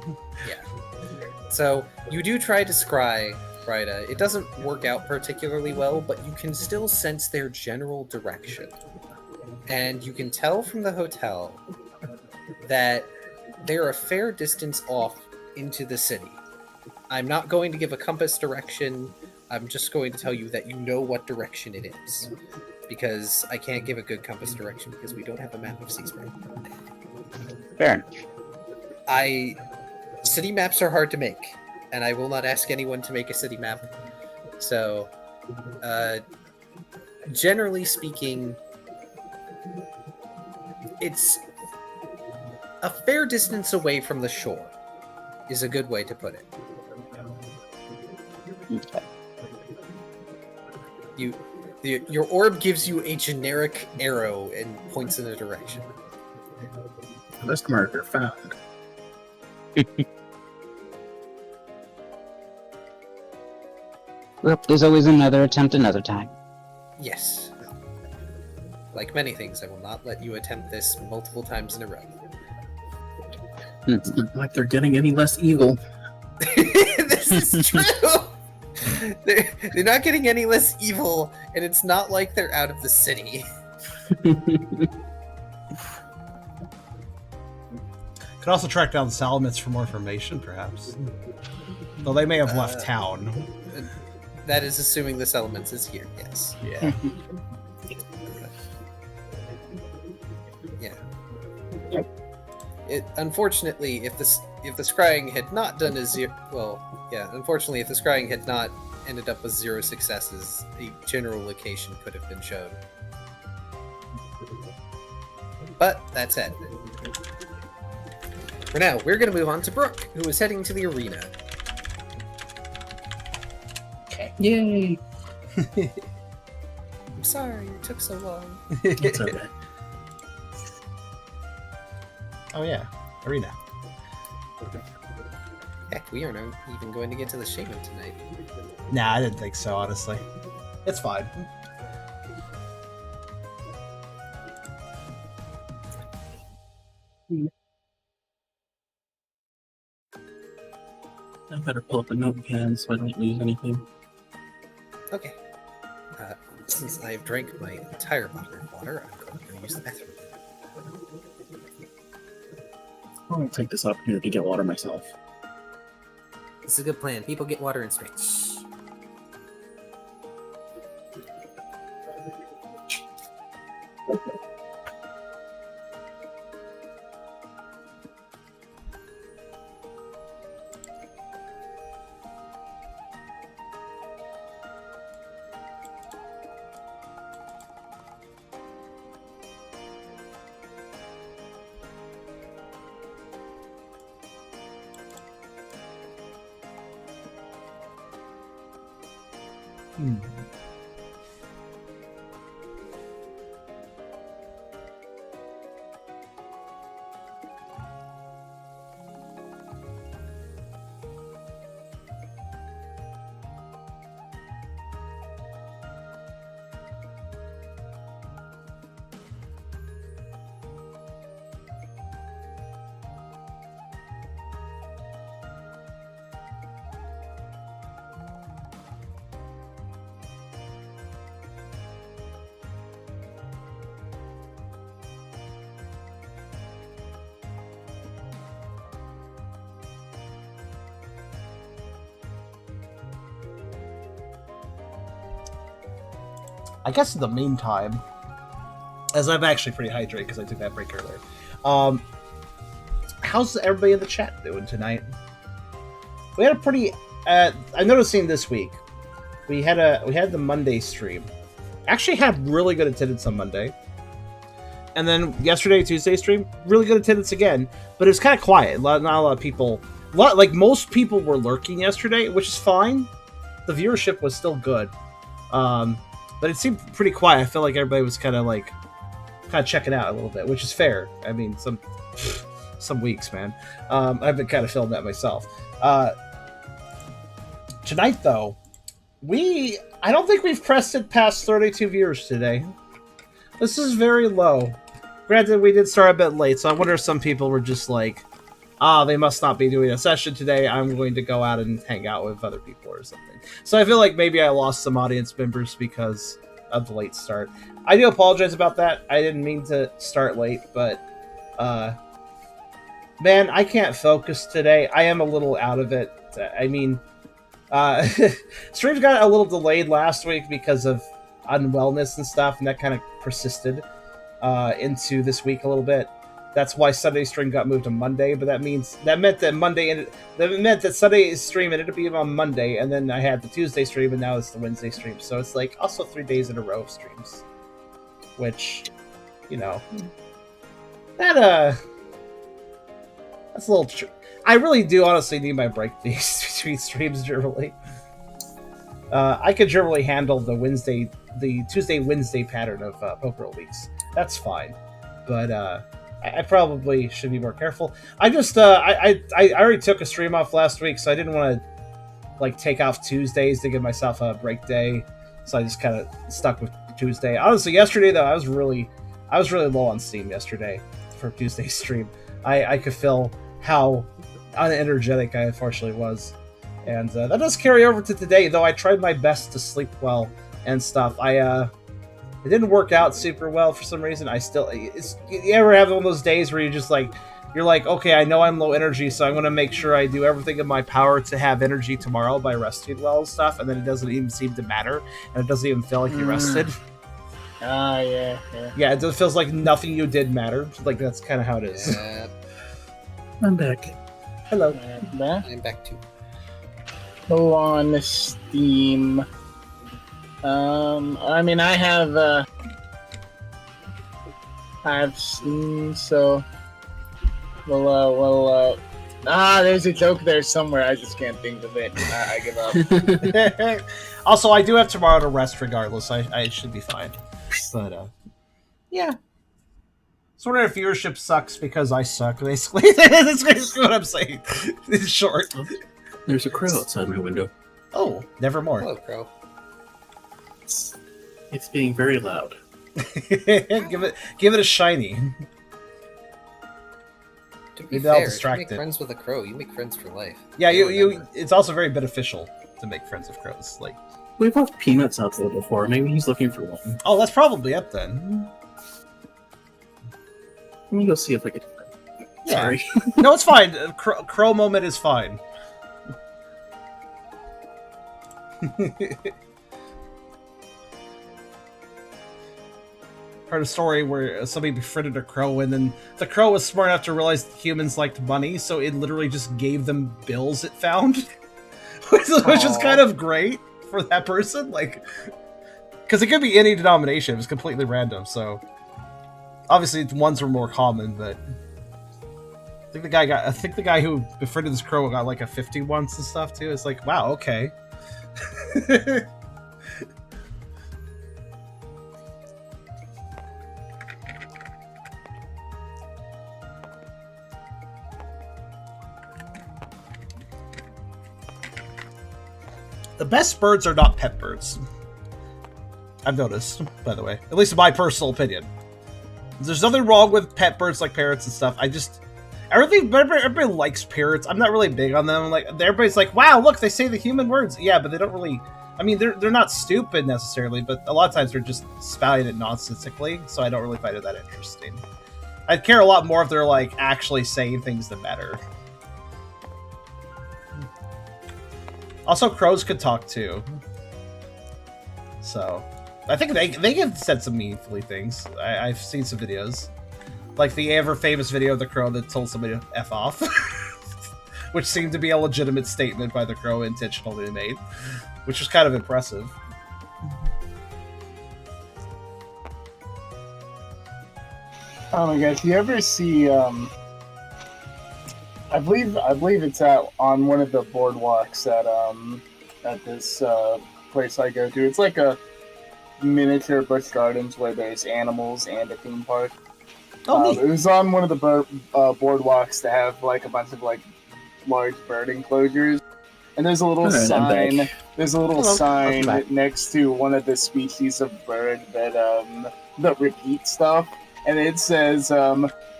so you do try to scry Rida. It doesn't work out particularly well, but you can still sense their general direction. And you can tell from the hotel that they're a fair distance off into the city. I'm not going to give a compass direction. I'm just going to tell you that you know what direction it is. Because I can't give a good compass direction because we don't have a map of Seaspring. Fair enough. City maps are hard to make, and I will not ask anyone to make a city map. So, generally speaking, it's a fair distance away from the shore, is a good way to put it. Okay. Your orb gives you a generic arrow and points in a direction. Quest marker found. Well, there's always another attempt another time. Yes. Like many things, I will not let you attempt this multiple times in a row. It's not like they're getting any less evil. This is true. They're not getting any less evil, and it's not like they're out of the city. Could also track down the Salamits for more information, perhaps. Though they may have left town. That is assuming this elements is here. Yes. Yeah. Yeah. Unfortunately, if the scrying had not done a zero, unfortunately, if the scrying had not ended up with 0 successes, a general location could have been shown. But that said, for now, we're going to move on to Brooke, who is heading to the arena. Yay! I'm sorry it took so long. It's okay. Oh yeah, arena. Heck, we aren't even going to get to the Shaman tonight. Nah, I didn't think so, honestly. It's fine. I better pull up a notepad so I don't lose anything. Okay. Since I've drank my entire bottle of water, I'm going to go use the bathroom. I'll take this opportunity to get water myself. This is a good plan. People get water in straits. I guess in the meantime, as I'm actually pretty hydrated because I took that break earlier. How's everybody in the chat doing tonight? We had a pretty. I'm noticing this week we had the Monday stream. Actually, had really good attendance on Monday, and then yesterday Tuesday stream really good attendance again. But it was kind of quiet. Not a lot of people. Like most people were lurking yesterday, which is fine. The viewership was still good. But it seemed pretty quiet. I feel like everybody was kind of checking out a little bit, which is fair. I mean, some some weeks, man. I've been kind of feeling that myself. Tonight, though, I don't think we've pressed it past 32 viewers today. This is very low. Granted, we did start a bit late, so I wonder if some people were just like, they must not be doing a session today. I'm going to go out and hang out with other people or something. So I feel like maybe I lost some audience members because of the late start. I do apologize about that. I didn't mean to start late, but man, I can't focus today. I am a little out of it. I mean, streams got a little delayed last week because of unwellness and stuff, and that kind of persisted into this week a little bit. That's why Sunday stream got moved to Monday, but that meant that Sunday stream ended up being on Monday, and then I had the Tuesday stream, and now it's the Wednesday stream. So it's like also 3 days in a row of streams, which, you know, that's a little. I really do honestly need my break days between streams generally. I could generally handle the Tuesday-Wednesday pattern of Poker weeks. That's fine, but I probably should be more careful. I just I already took a stream off last week, so I didn't want to like take off Tuesdays to give myself a break day. So I just kind of stuck with Tuesday. Honestly, yesterday though, I was really low on Steam yesterday for Tuesday's stream. I could feel how unenergetic I unfortunately was, and that does carry over to today. Though I tried my best to sleep well and stuff. It didn't work out super well for some reason. You ever have one of those days where you're like, okay, I know I'm low energy, so I'm going to make sure I do everything in my power to have energy tomorrow by resting well and stuff, and then it doesn't even seem to matter, and it doesn't even feel like you rested. Yeah. Yeah, it just feels like nothing you did mattered. Like, that's kind of how it is. Yeah, I'm back. Hello. I'm back too. Go on Steam. I mean, I have Steam, so there's a joke there somewhere. I just can't think of it. I give up. Also, I do have tomorrow to rest regardless. I should be fine. But, yeah. Sort of viewership sucks because I suck, basically. That's basically what I'm saying. In short. There's a crow outside my window. Oh, nevermore. Hello, Crow. It's being very loud. give it a shiny. To be Maybe I'll fair, if distract you make it. friends with a crow, you make friends for life. Yeah, You'll you. remember. It's also very beneficial to make friends with crows. Like, We've left Peanuts out there before. Maybe he's looking for one. oh, that's probably it then. Let me go see if I can. Yeah. Sorry. No, it's fine. Crow moment is fine. Heard a story where somebody befriended a crow, and then the crow was smart enough to realize that humans liked money, so it literally just gave them bills it found, which is kind of great for that person. Like, because it could be any denomination; it was completely random. So, obviously, ones were more common, but I think the guy who befriended this crow got like a 50 once and stuff too. It's like, wow, okay. The best birds are not pet birds. I've noticed, by the way. At least in my personal opinion. There's nothing wrong with pet birds like parrots and stuff. Everybody likes parrots. I'm not really big on them. Like, everybody's like, wow, look, they say the human words. Yeah, but they don't really... I mean, they're not stupid necessarily, but a lot of times they're just spouting it nonsensically, so I don't really find it that interesting. I'd care a lot more if they're, like, actually saying things that matter. Also, crows could talk too. So, I think they have said some meaningfully things. I've seen some videos. Like the ever-famous video of the crow that told somebody to F off. Which seemed to be a legitimate statement by the crow intentionally made. Which was kind of impressive. Oh my gosh, you ever see I believe it's on one of the boardwalks at this place I go to. It's like a miniature Busch Gardens where there's animals and a theme park. Oh, neat. It was on one of the boardwalks that have like a bunch of like large bird enclosures, and there's a little Alright, I'm sign. back. There's a little Hello. sign Welcome back. next to one of the species of bird that repeat stuff, and it says,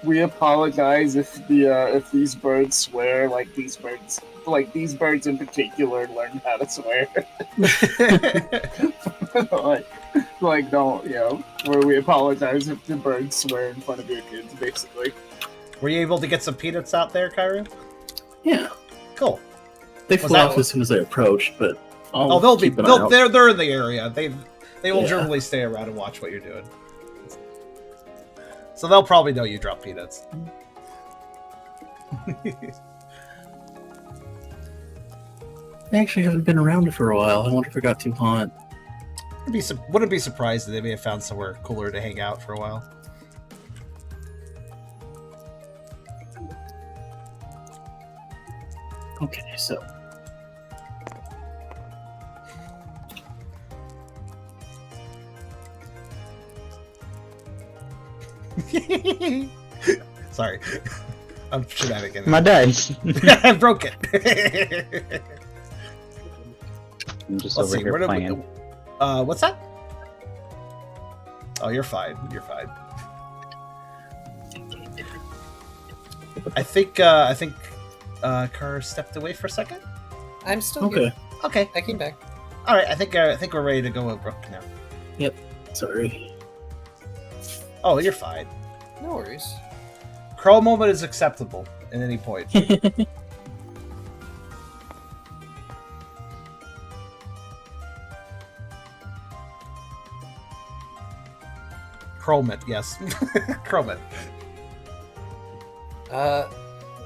"We apologize if these birds swear. Like these birds in particular learn how to swear. like don't where we apologize if the birds swear in front of your kids, basically." Were you able to get some peanuts out there, Kyrie? Yeah, Cool. they Was flew that- off as soon as I approached, but I'll Oh, they'll be. keep an eye out. They're in the area. They will Yeah. generally stay around and watch what you're doing. So they'll probably know you drop peanuts. They actually haven't been around for a while. I wonder if it got too hot. Wouldn't be surprised that they may have found somewhere cooler to hang out for a while. Okay, so Sorry, I'm shenanigans. My dice. I broke it. I'm just Let's over see. here Where did playing. we, what's that? Oh, you're fine. You're fine. I think Car stepped away for a second. I'm still okay. here. Okay. I came back. All right. I think we're ready to go with Brooke now. Sorry. Oh, you're fine. No worries. Crow moment is acceptable at any point. Crowman, yes. Crowman.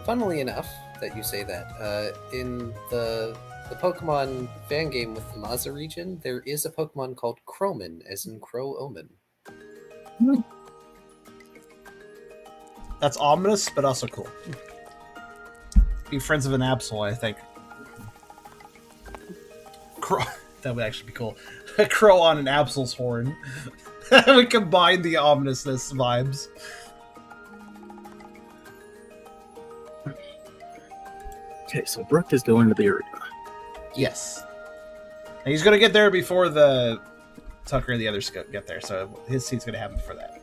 Funnily enough that you say that, in the Pokemon fan game with the Mazda region, there is a Pokemon called Crowman, as in Crow Omen. That's ominous, but also cool. Be friends of an Absol, I think. Crow. That would actually be cool. A crow on an Absol's horn. We combine the ominousness vibes. Okay, so Brooke is going to the arena. Yes. And he's gonna get there before the Tucker and the others get there, so his seat's gonna happen before that.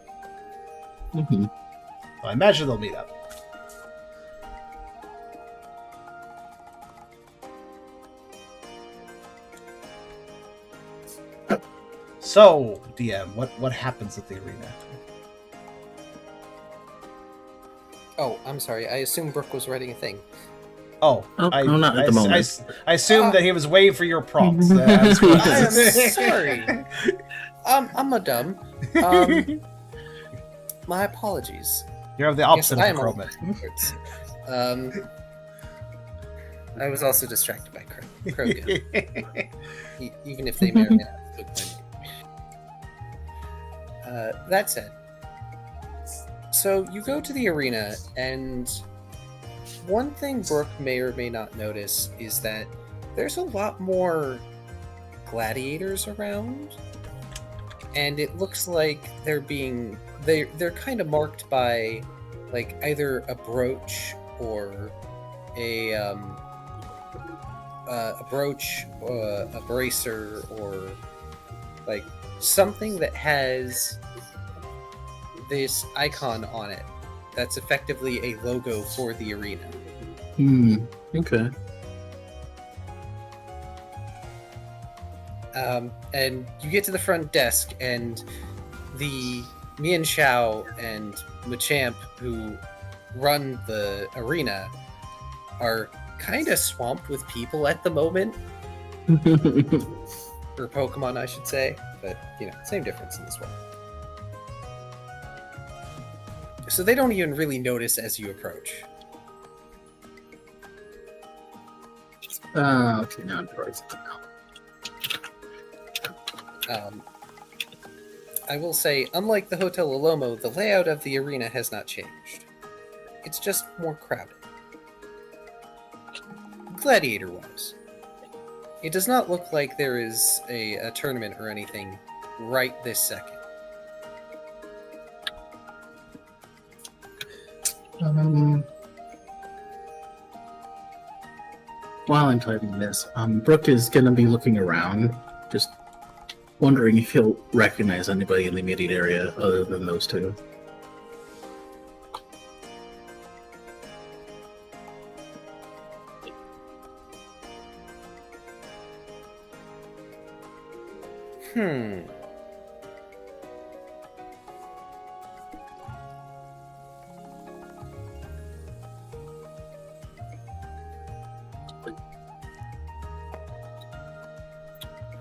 Mm-hmm. So I imagine they'll meet up. So, DM, what happens at the arena? Oh, I'm sorry. I assumed Brooke was writing a thing. Oh, Oh, no, not at the moment. I assumed that he was waiting for your prompts. That's what- I'm sorry. I'm a dumb. My apologies. You're the opposite Yes, I of am a a crowman. I was also distracted by Krogan, even if they may or may not spoke my name. That said, so you go to the arena, and one thing Brooke may or may not notice is that there's a lot more gladiators around, and it looks like they're kind of marked by like either a brooch or a bracer, or like something that has this icon on it that's effectively a logo for the arena. Okay. And you get to the front desk, and the Mian Xiao and Machamp, who run the arena, are kind of swamped with people at the moment, or Pokemon, I should say. But same difference in this one. So they don't even really notice as you approach. Okay, now I'm towards I will say, unlike the Hotel Alomo, the layout of the arena has not changed. It's just more crowded. Gladiator-wise, it does not look like there is a tournament or anything right this second. While I'm typing this, Brooke is gonna be looking around, just wondering if he'll recognize anybody in the immediate area other than those two.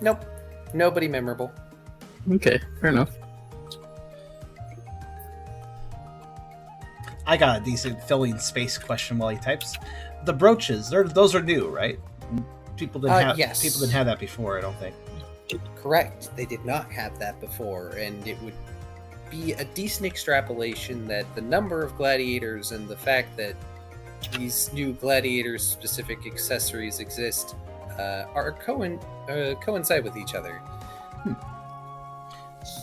Nope. Nobody memorable. Okay, fair enough. I got a decent filling space question while he types. The brooches, those are new, right? People didn't have yes. people didn't have that before, I don't think. Correct. They did not have that before, and it would be a decent extrapolation that the number of gladiators and the fact that these new gladiator-specific accessories exist are coincide with each other.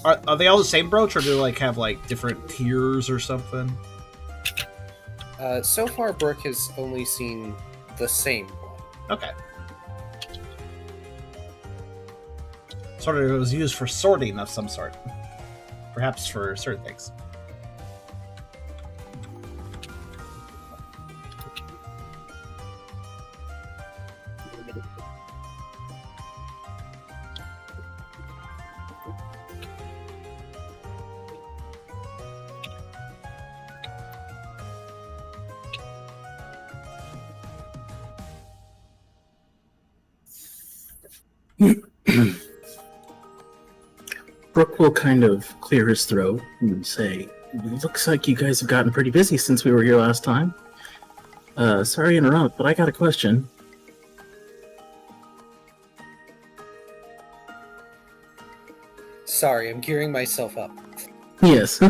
Are they all the same brooch, or do they like have like different tiers or something? So far, Brooke has only seen the same one. Okay. Sort of, it was used for sorting of some sort, perhaps for certain things. Brooke will kind of clear his throat and say, "Looks like you guys have gotten pretty busy since we were here last time. Sorry to interrupt, but I got a question." Sorry, I'm gearing myself up. Yes.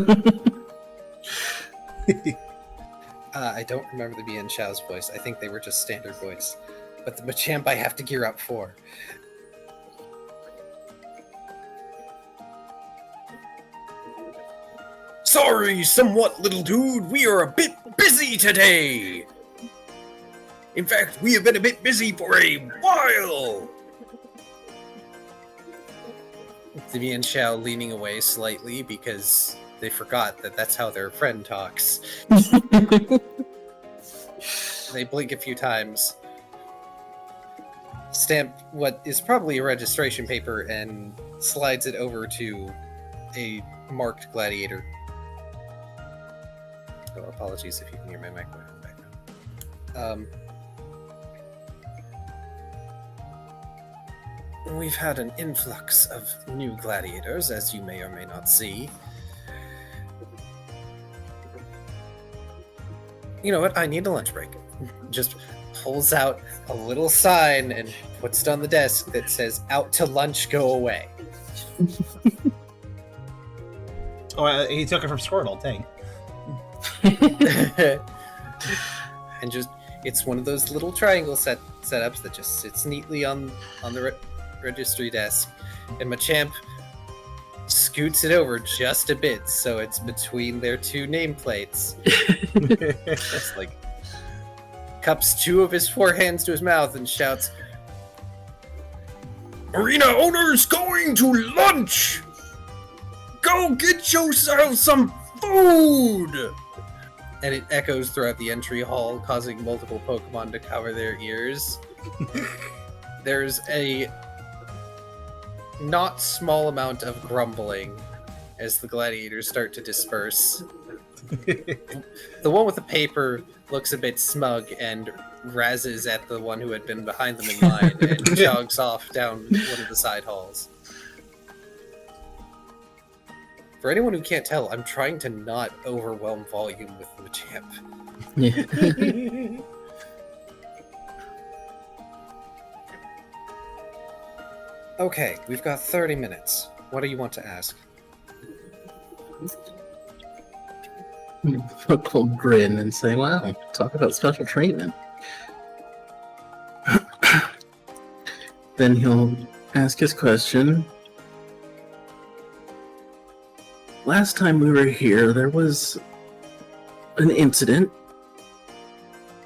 I don't remember the Bien Shao's voice. I think they were just standard voice. But the Machamp I have to gear up for. Sorry, somewhat, little dude. We are a bit busy today. In fact, we have been a bit busy for a while. The Bien Shao leaning away slightly because they forgot that that's how their friend talks. They blink a few times, stamp what is probably a registration paper, and slides it over to a marked gladiator. Oh, apologies if you can hear my microphone in the background. We've had an influx of new gladiators, as you may or may not see. You know what? I need a lunch break. Just pulls out a little sign and puts it on the desk that says, "Out to lunch, go away." Oh, he took it from Squirtle, dang. And just, it's one of those little triangle setups that just sits neatly on the registry desk, and Machamp scoots it over just a bit so it's between their two nameplates. Just like cups two of his forehands to his mouth and shouts, "Arena owner's going to lunch! Go get yourself some food!" And it echoes throughout the entry hall, causing multiple Pokemon to cover their ears. There's a not small amount of grumbling as the gladiators start to disperse. The one with the paper looks a bit smug and razzes at the one who had been behind them in line and jogs off down one of the side halls. For anyone who can't tell, I'm trying to not overwhelm volume with Machamp. Yeah. Okay, we've got 30 minutes. What do you want to ask? Brooke will grin and say, "Wow, talk about special treatment." Then he'll ask his question. Last time we were here, there was an incident,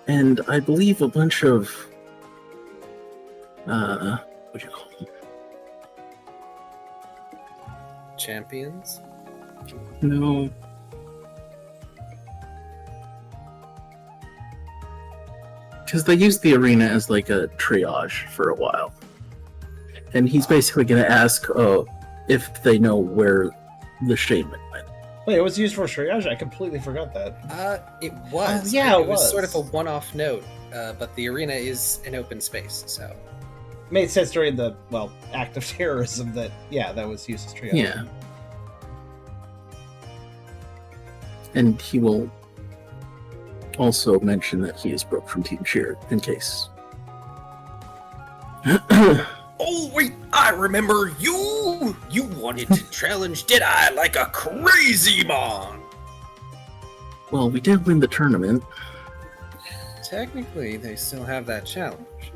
and I believe a bunch of what do you call them? Champions? No. Because they used the arena as like a triage for a while. And he's basically going to ask if they know where the shaman went. Wait, it was used for triage? I completely forgot that. It was. Oh, yeah, it it was was. sort of a one-off note, but the arena is an open space, so... Made sense during the, act of terrorism that was used as triage. Yeah. And he will also mention that he is Brooke from Team Cheer, in case. Oh, wait, I remember you! You wanted to challenge Deadeye like a crazy man! Well, we did win the tournament. Technically, they still have that challenge.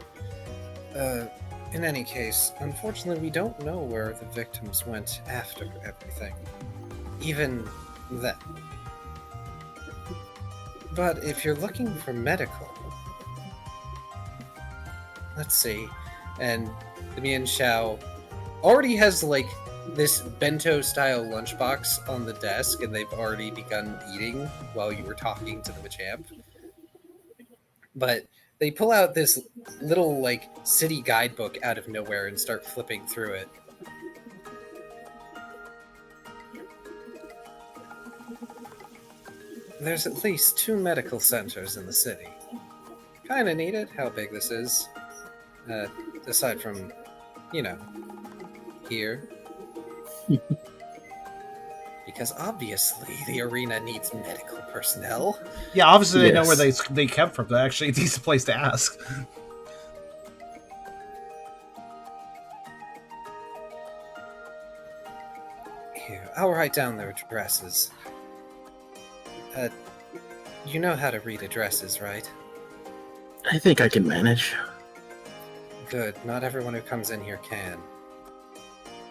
In any case, unfortunately, we don't know where the victims went after everything. Even then. But if you're looking for medical... Let's see. And the Mian Shao already has, like, this bento-style lunchbox on the desk, and they've already begun eating while you were talking to the Machamp. But they pull out this little, like, city guidebook out of nowhere and start flipping through it. There's at least 2 medical centers in the city. Kinda needed how big this is. Aside from, here. Because obviously the arena needs medical personnel. Yeah, obviously they know Yes. where they came from. They're actually a decent place to ask. Here, I'll write down their addresses. You know how to read addresses, right? I think I can manage. Good. Not everyone who comes in here can.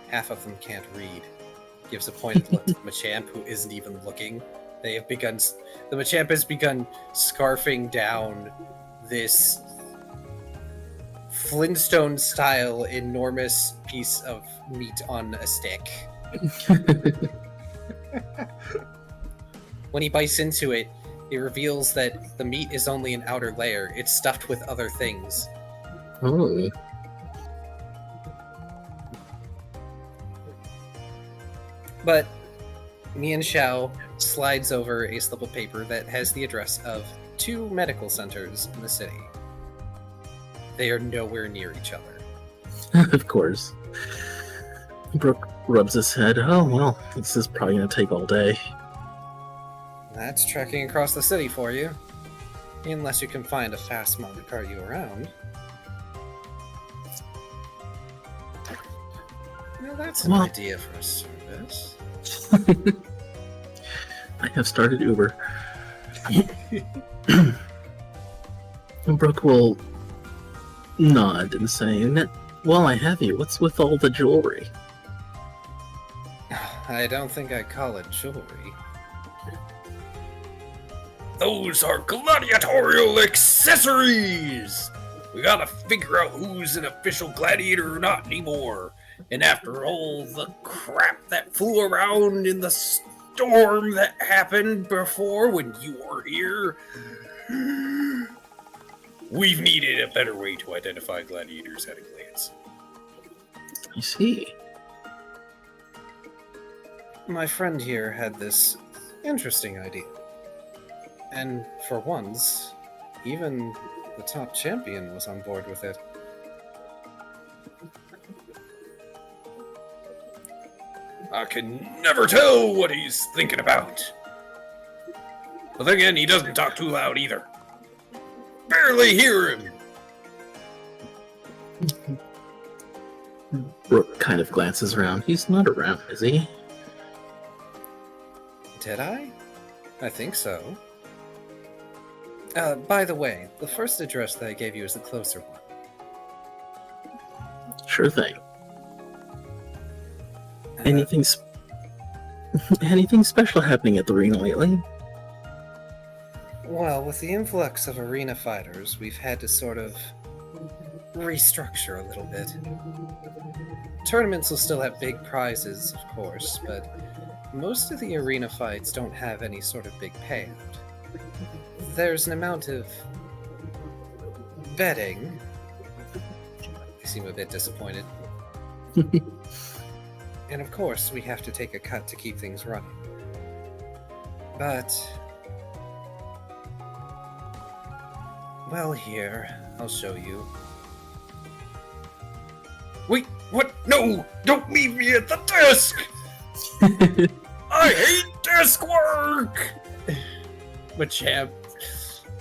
Half of them can't read. Gives a pointed look to the Machamp, who isn't even looking. The Machamp has begun scarfing down this Flintstone-style enormous piece of meat on a stick. When he bites into it, it reveals that the meat is only an outer layer. It's stuffed with other things. Oh. But Mian Shao slides over a slip of paper that has the address of 2 medical centers in the city. They are nowhere near each other. Of course. Brooke rubs his head. Oh, well, this is probably going to take all day. That's trekking across the city for you. Unless you can find a fast mon to cart you around. Well, that's an Well- idea for a service. I have started Uber. Brooke will nod and say, "While I have you, what's with all the jewelry?" I don't think I'd call it jewelry. Those are gladiatorial accessories! We gotta figure out who's an official gladiator or not anymore. And after all the crap that flew around in the storm that happened before when you were here, we've needed a better way to identify gladiators at a glance. I see. My friend here had this interesting idea. And for once, even the top champion was on board with it. I can never tell what he's thinking about. But then again, he doesn't talk too loud either. Barely hear him. Brooke kind of glances around. He's not around, is he? Did I? I think so. By the way, the first address that I gave you is the closer one. Sure thing. Anything special happening at the arena lately? Well, with the influx of arena fighters, we've had to sort of restructure a little bit. Tournaments will still have big prizes, of course, but most of the arena fights don't have any sort of big payout. There's an amount of betting. They seem a bit disappointed. And of course, we have to take a cut to keep things running. But... well, here, I'll show you. Wait, what? No! Don't leave me at the desk! I hate desk work! Machamp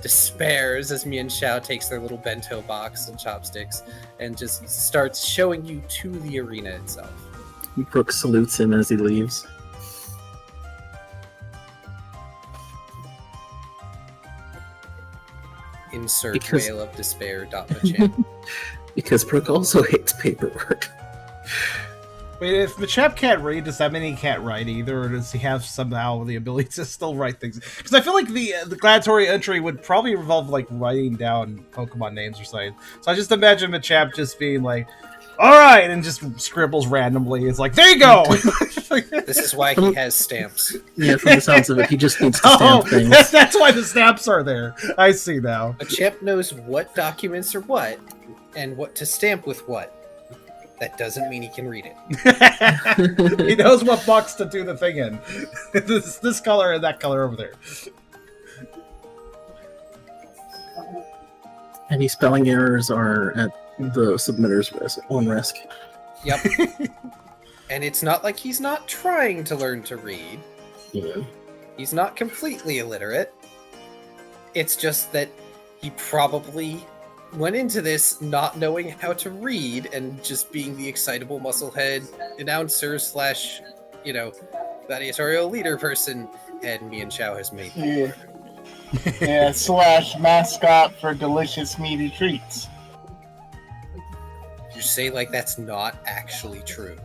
despairs as Mian Xiao takes their little bento box and chopsticks and just starts showing you to the arena itself. Brooke salutes him as he leaves. Insert Because- wail of despair. Machamp. Because Brooke also hates paperwork. Wait, if Machamp can't read, does that mean he can't write either, or does he have somehow the ability to still write things? Because I feel like the gladiatory entry would probably involve like writing down Pokemon names or something. So I just imagine Machamp just being like, "All right," and just scribbles randomly. It's like, "There you go." This is why he has stamps. Yeah, from the sounds of it, he just needs to stamp things. That's why the stamps are there. I see now. Machamp knows what documents are what and what to stamp with what. That doesn't mean he can read it. He knows what box to do the thing in. This color and that color over there. Any spelling errors are at the submitter's own risk. Yep. And it's not like he's not trying to learn to read. Yeah. He's not completely illiterate. It's just that he probably went into this not knowing how to read and just being the excitable musclehead announcer slash, gladiatorial leader person, and Mian Xiao has made him. Yeah, slash mascot for delicious meaty treats. You say like that's not actually true.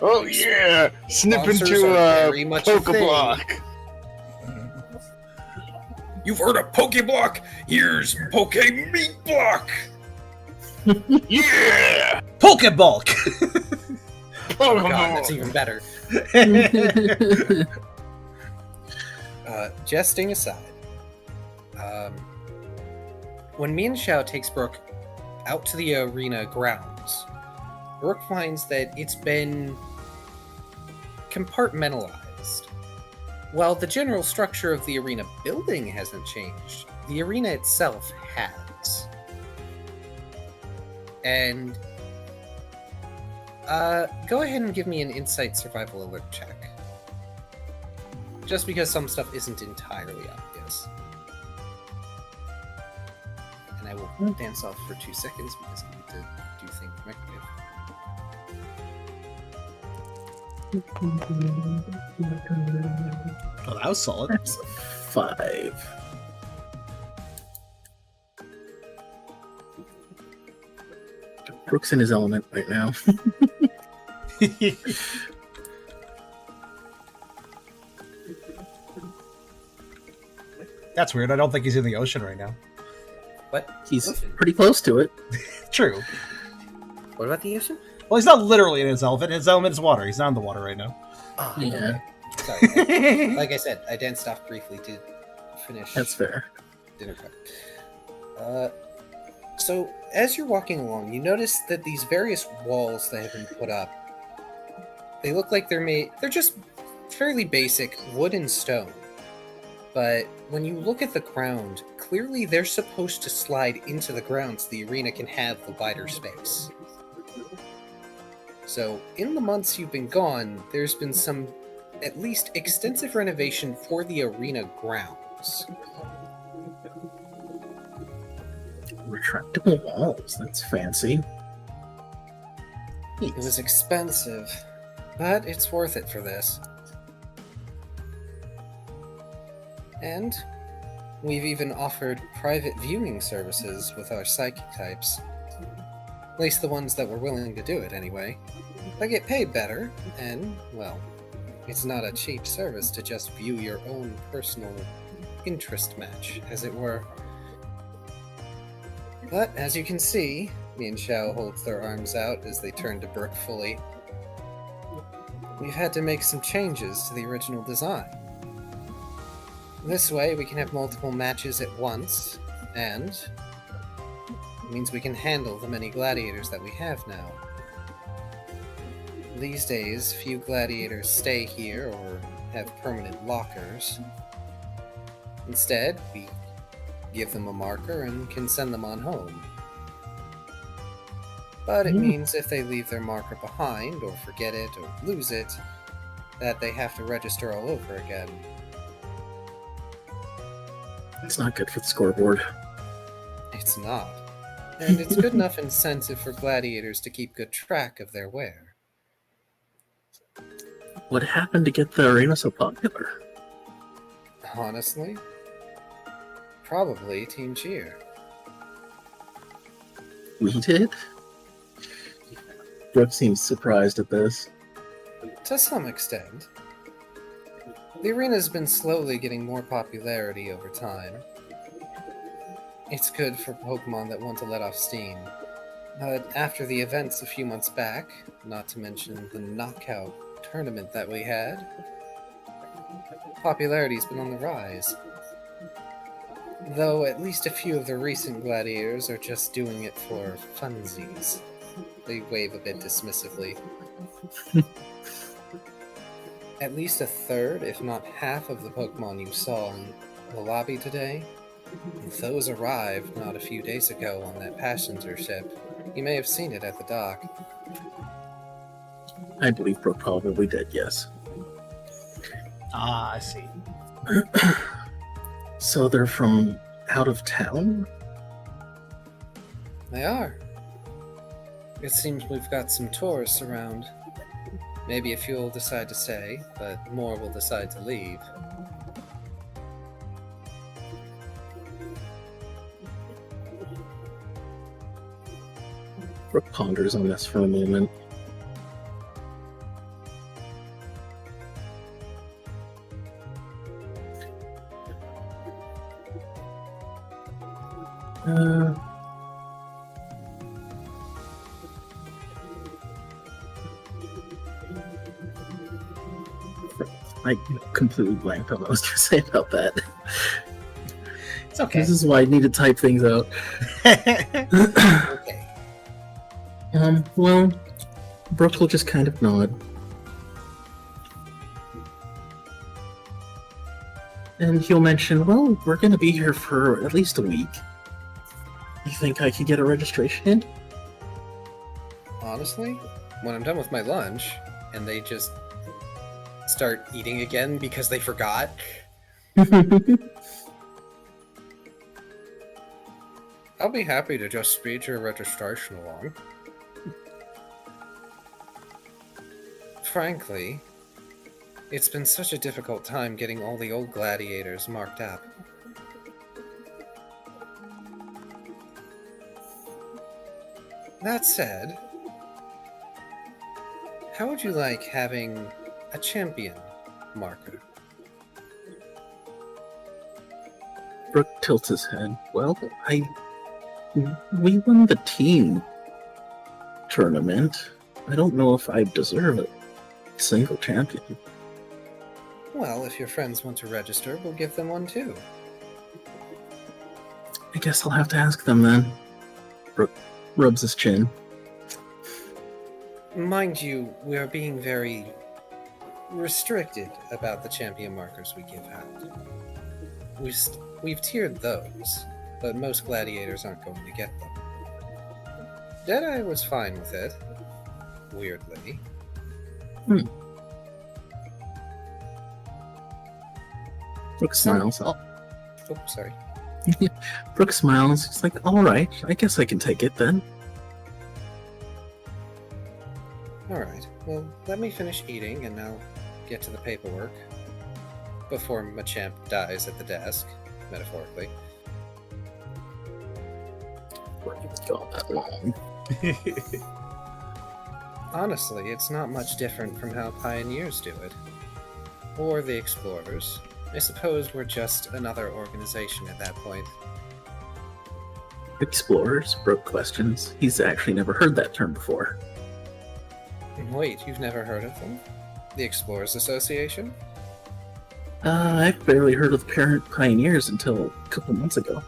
Oh yeah, snip Sponsors into are a very much a thing. Pokeblock. You've heard of Pokeblock? Here's Poke Meat Block! Yeah, Pokeball. Oh god, that's even better. Jesting aside, when Mian Xiao takes Brooke out to the arena grounds, Brooke finds that it's been compartmentalized. While the general structure of the arena building hasn't changed, the arena itself has. And go ahead and give me an insight survival alert check. Just because some stuff isn't entirely obvious. And I will dance off for 2 seconds because I need to do things correctly. Oh, that was solid. That's a 5. Brooke's in his element right now. That's weird. I don't think he's in the ocean right now. What? He's Ocean? pretty close to it. True. What about the ocean? Well, he's not literally in his element. His element is water. He's not in the water right now. Oh, Yeah, sorry. Like I said, I danced off briefly to finish that's fair. dinner prep. So, as you're walking along, you notice that these various walls that have been put up, they look like they're just fairly basic wood and stone. But when you look at the ground, clearly they're supposed to slide into the ground so the arena can have the wider space. So, in the months you've been gone, there's been some, at least, extensive renovation for the arena grounds. Retractable walls. That's fancy. It was expensive, but it's worth it for this. And we've even offered private viewing services with our psychic types. At least the ones that were willing to do it, anyway. They get paid better, and, well, It's not a cheap service to just view your own personal interest match, as it were. But as you can see, Mian Xiao holds their arms out as they turn to Brook fully. We've had to make some changes to the original design. This way, we can have multiple matches at once, and it means we can handle the many gladiators that we have now. These days, few gladiators stay here or have permanent lockers. Instead, we give them a marker and can send them on home. But it means if they leave their marker behind, or forget it, or lose it, that they have to register all over again. It's not good for the scoreboard. It's not. And it's good enough incentive for gladiators to keep good track of their wear. What happened to get the arena so popular? Honestly, probably Team Cheer. We did? Brooke seems surprised at this. To some extent. The arena's been slowly getting more popularity over time. It's good for Pokemon that want to let off steam. But after the events a few months back, not to mention the knockout tournament that we had, popularity's been on the rise. Though at least a few of the recent gladiators are just doing it for funsies. They wave a bit dismissively. At least a third, if not half, of the Pokemon you saw in the lobby today, those arrived not a few days ago on that passenger ship. You may have seen it at the dock. I believe Brooke probably did, yes. Ah, I see. So they're from out of town? They are. It seems we've got some tourists around. Maybe a few will decide to stay, but more will decide to leave. Brooke ponders on this for a moment. I completely blanked on what I was going to say about that. It's okay. This is why I need to type things out. Okay. Well, Brooke will just kind of nod. And he'll mention, well, we're going to be here for at least a week. You think I could get a registration in? Honestly, when I'm done with my lunch, and they just start eating again because they forgot, I'll be happy to just speed your registration along. Frankly, it's been such a difficult time getting all the old gladiators marked up. That said, how would you like having a champion marker? Brooke tilts his head. Well, we won the team tournament. I don't know if I deserve a single champion. Well, if your friends want to register, we'll give them one too. I guess I'll have to ask them then. Brooke rubs his chin. Mind you, we are being very restricted about the champion markers we give out. We've tiered those, but most gladiators aren't going to get them. Deadeye was fine with it, weirdly. Brooke smiles. Oh, sorry. Brooke smiles. He's like, all right, I guess I can take it then. Alright, well, let me finish eating and I'll get to the paperwork. Before Machamp dies at the desk, metaphorically. It's gone that long. Honestly, it's not much different from how pioneers do it. Or the Explorers. I suppose we're just another organization at that point. Explorers? Brooke questions. He's actually never heard that term before. Wait, you've never heard of them? The Explorers Association? I've barely heard of the parent pioneers until a couple months ago.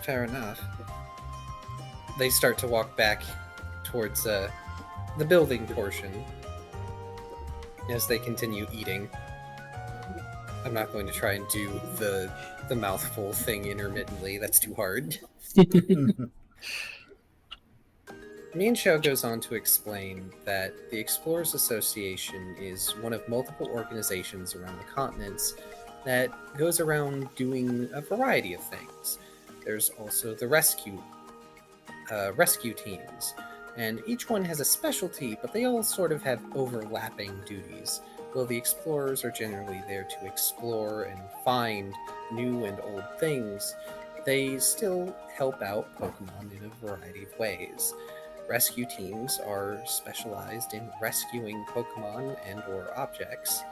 Fair enough. They start to walk back towards the building portion as they continue eating. I'm not going to try and do the mouthful thing intermittently. That's too hard. Mian Xiao goes on to explain that the Explorers Association is one of multiple organizations around the continents that goes around doing a variety of things. There's also the rescue teams, and each one has a specialty, but they all sort of have overlapping duties. While the explorers are generally there to explore and find new and old things, they still help out Pokemon in a variety of ways. Rescue teams are specialized in rescuing Pokemon and or objects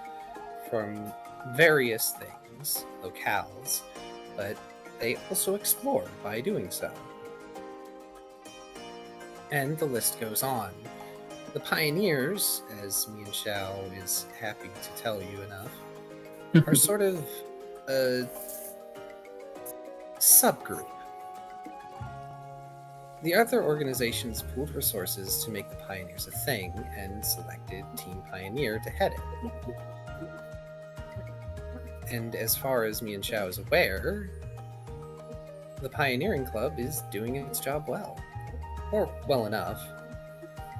from various things, locales, but they also explore by doing so. And the list goes on. The Pioneers, as Mian Xiao is happy to tell you enough, are sort of a subgroup. The other organizations pooled resources to make the Pioneers a thing and selected Team Pioneer to head it. And as far as Mian Xiao is aware, the Pioneering Club is doing its job well. Or well enough.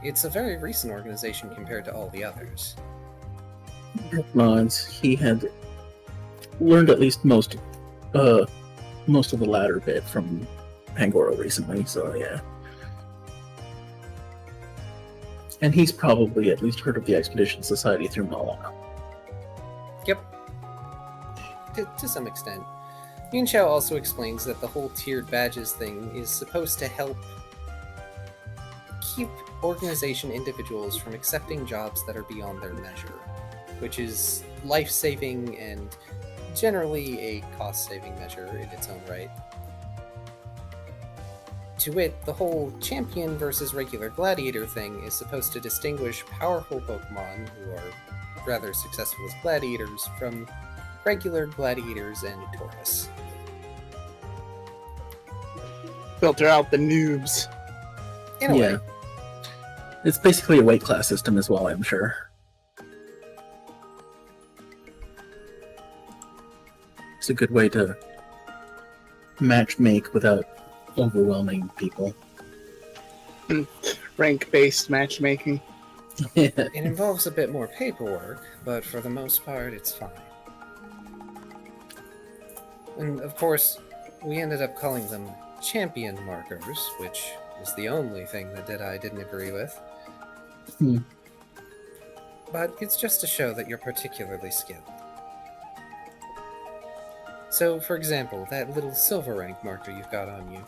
It's a very recent organization compared to all the others. Nods. He had learned at least most of the latter bit from Pangoro recently, so yeah. And he's probably at least heard of the Expedition Society through Malana. Yep. To some extent. Mian Xiao also explains that the whole tiered badges thing is supposed to help keep organization individuals from accepting jobs that are beyond their measure, which is life-saving and generally a cost-saving measure in its own right. To wit, the whole champion versus regular gladiator thing is supposed to distinguish powerful Pokemon who are rather successful as gladiators from regular gladiators and tourists. Filter out the noobs. In a way. It's basically a weight class system as well, I'm sure. It's a good way to match make without overwhelming people. Rank-based matchmaking. It involves a bit more paperwork, but for the most part, it's fine. And of course, we ended up calling them champion markers, which is the only thing that Deadeye didn't agree with. But it's just to show that you're particularly skilled. So, for example, that little silver rank marker you've got on you,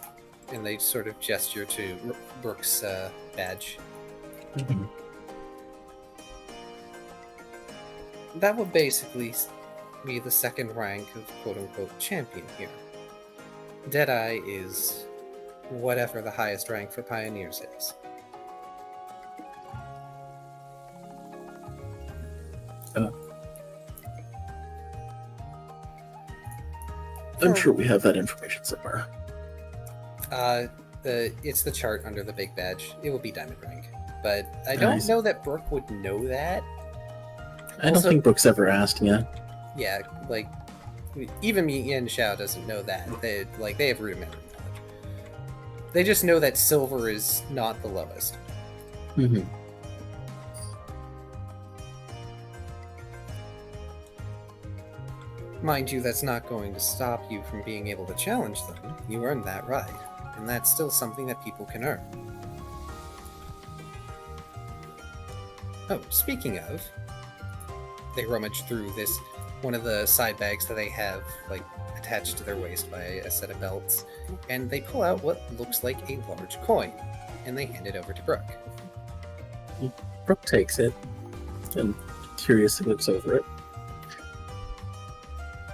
and they sort of gesture to Brooke's badge. That would basically be the second rank of quote-unquote champion here. Deadeye is whatever the highest rank for pioneers is. I'm sure we have that information somewhere. It's the chart under the big badge. It will be diamond rank. But I don't Nice. know that Brooke would know that. I don't Also- think Brooks ever asked yet. Yeah, like, even Mian Xiao doesn't know that. They have rudimentary knowledge. They just know that silver is not the lowest. Mm-hmm. Mind you, that's not going to stop you from being able to challenge them. You earned that right, and that's still something that people can earn. Oh, speaking of, they rummage through one of the side bags that they have, attached to their waist by a set of belts, and they pull out what looks like a large coin, and they hand it over to Brooke. Brooke takes it and curiously looks over it.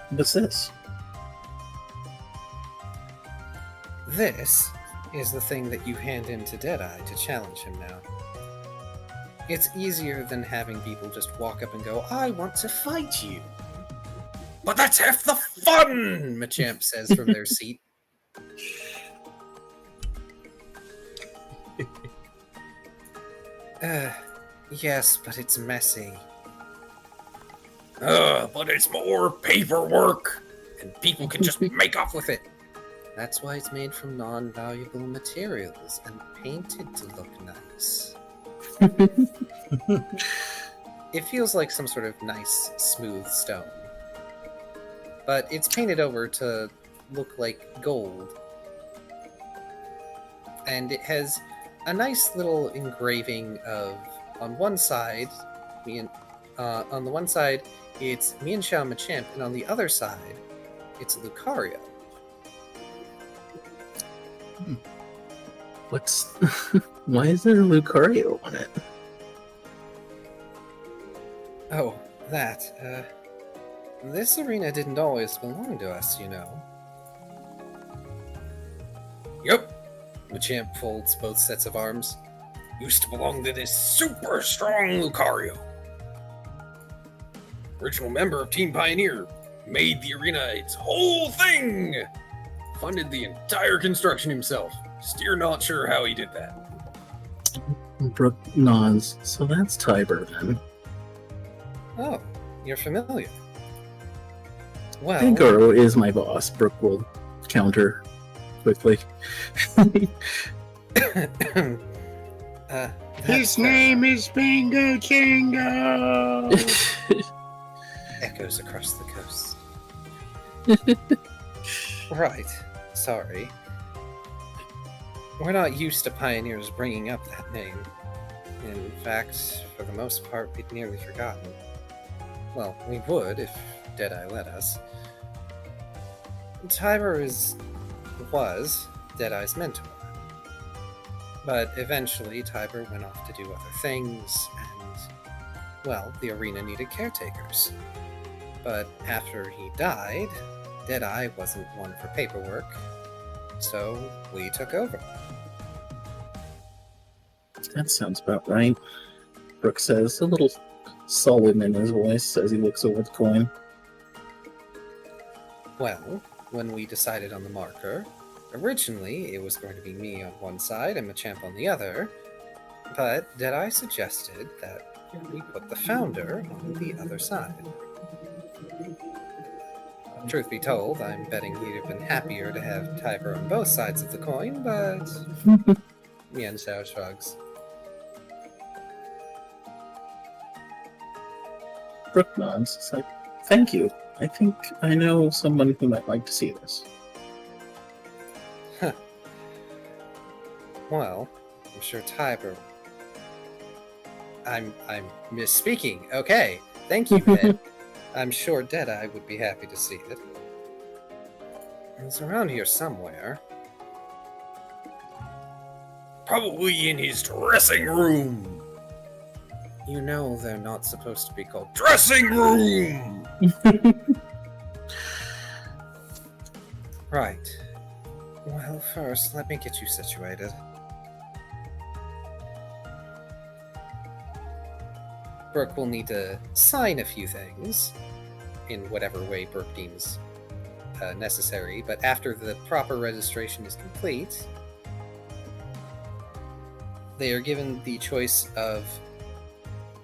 What's this? This is the thing that you hand in to Deadeye to challenge him now. It's easier than having people just walk up and go, I want to fight you. But that's half the fun! Machamp says from their seat. Yes, but it's messy. But it's more paperwork, and people can just make off with it. That's why it's made from non-valuable materials and painted to look nice. It feels like some sort of nice, smooth stone. But it's painted over to look like gold. And it has a nice little engraving of, on one side, on the one side, it's Mienshao Machamp, and on the other side, it's Lucario. What's... Why is there a Lucario on it? Oh, that, this arena didn't always belong to us, you know. Yep, Machamp folds both sets of arms. used to belong to this super strong Lucario. Original member of Team Pioneer, made the arena its whole thing! Funded the entire construction himself. Still not sure how he did that. Brooke nods. So that's Tiber then. Oh, you're familiar. Well, Pangoro is my boss. Brooke will counter quickly. His name is Bingo Jango! echoes across the coast. Right, sorry. We're not used to pioneers bringing up that name. In fact, for the most part, we'd nearly forgotten. Well, we would if Deadeye let us. Tiber was Deadeye's mentor. But eventually, Tiber went off to do other things, and, well, the arena needed caretakers. But after he died, Deadeye wasn't one for paperwork, so we took over. That sounds about right. Brooke says, a little sullen in his voice as he looks over the coin. Well, when we decided on the marker, originally it was going to be me on one side and Machamp on the other, but Deadeye suggested that we put the founder on the other side. Truth be told, I'm betting he'd have been happier to have Tiber on both sides of the coin, but Mienshao shrugs. Brooke nods. It's like, thank you. I think I know someone who might like to see this. Well, I'm sure Tiber... I'm misspeaking. Okay, thank you, Ed. I'm sure Deadeye would be happy to see it. It's around here somewhere. Probably in his dressing room. You know they're not supposed to be called... Dressing room! Right. Well, first, let me get you situated. Brooke will need to sign a few things, in whatever way Brooke deems necessary, but after the proper registration is complete, they are given the choice of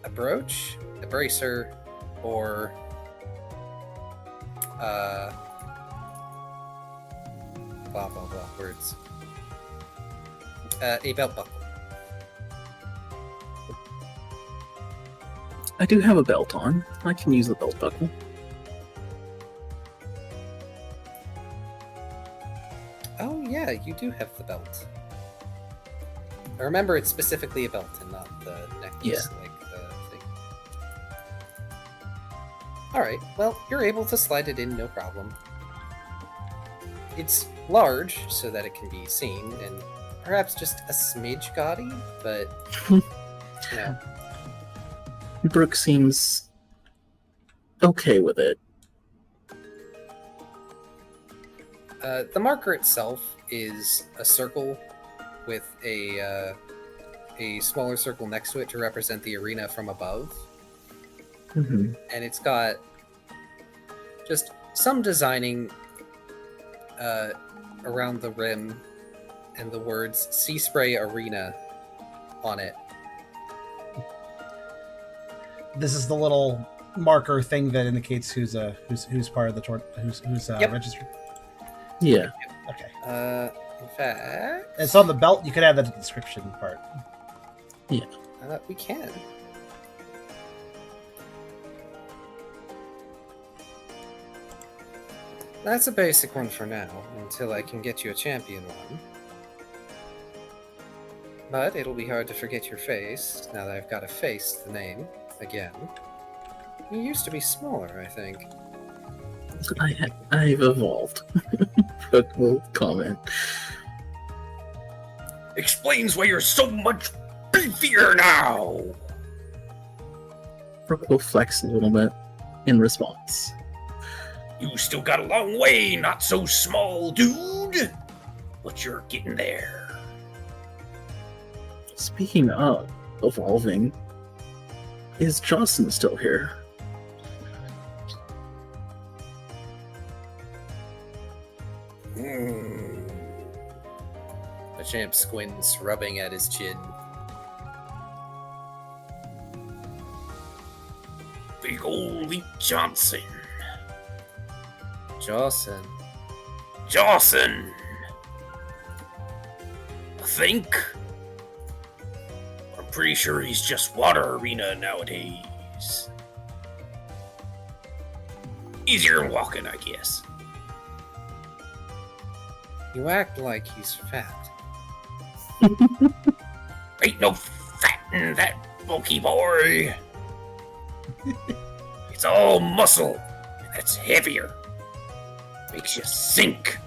a brooch, a bracer, or blah blah blah words. A belt buckle. I do have a belt on. I can use the belt buckle. Oh yeah, you do have the belt. Remember, it's specifically a belt and not the necklace, like the thing. Alright, well, you're able to slide it in, no problem. It's large, so that it can be seen, and perhaps just a smidge gaudy, but, you know. Brooke seems okay with it. The marker itself is a circle with a smaller circle next to it to represent the arena from above. Hmm. And it's got just some designing around the rim and the words Sea Spray Arena on it. This is the little marker thing that indicates who's part of the who's Yep. registered. Yeah. Okay. In fact, It's on the belt. You could add the description part. we can. That's a basic one for now, until I can get you a champion one. But it'll be hard to forget your face, now that I've got to face the name again. You used to be smaller, I think. I've evolved. Brooke will comment. Explains why you're so much beefier now. Brooke will flex a little bit in response. You still got a long way, not so small, dude. But you're getting there. Speaking of evolving, is Jocelyn still here? The champ squints, rubbing at his chin. Big ol' Lee Johnson. Jocelyn. Johnson. I think. I'm pretty sure he's just water arena nowadays. Easier than walking, I guess. You act like he's fat. Ain't no fat in that bulky boy. It's all muscle, and that's heavier. Makes you sink.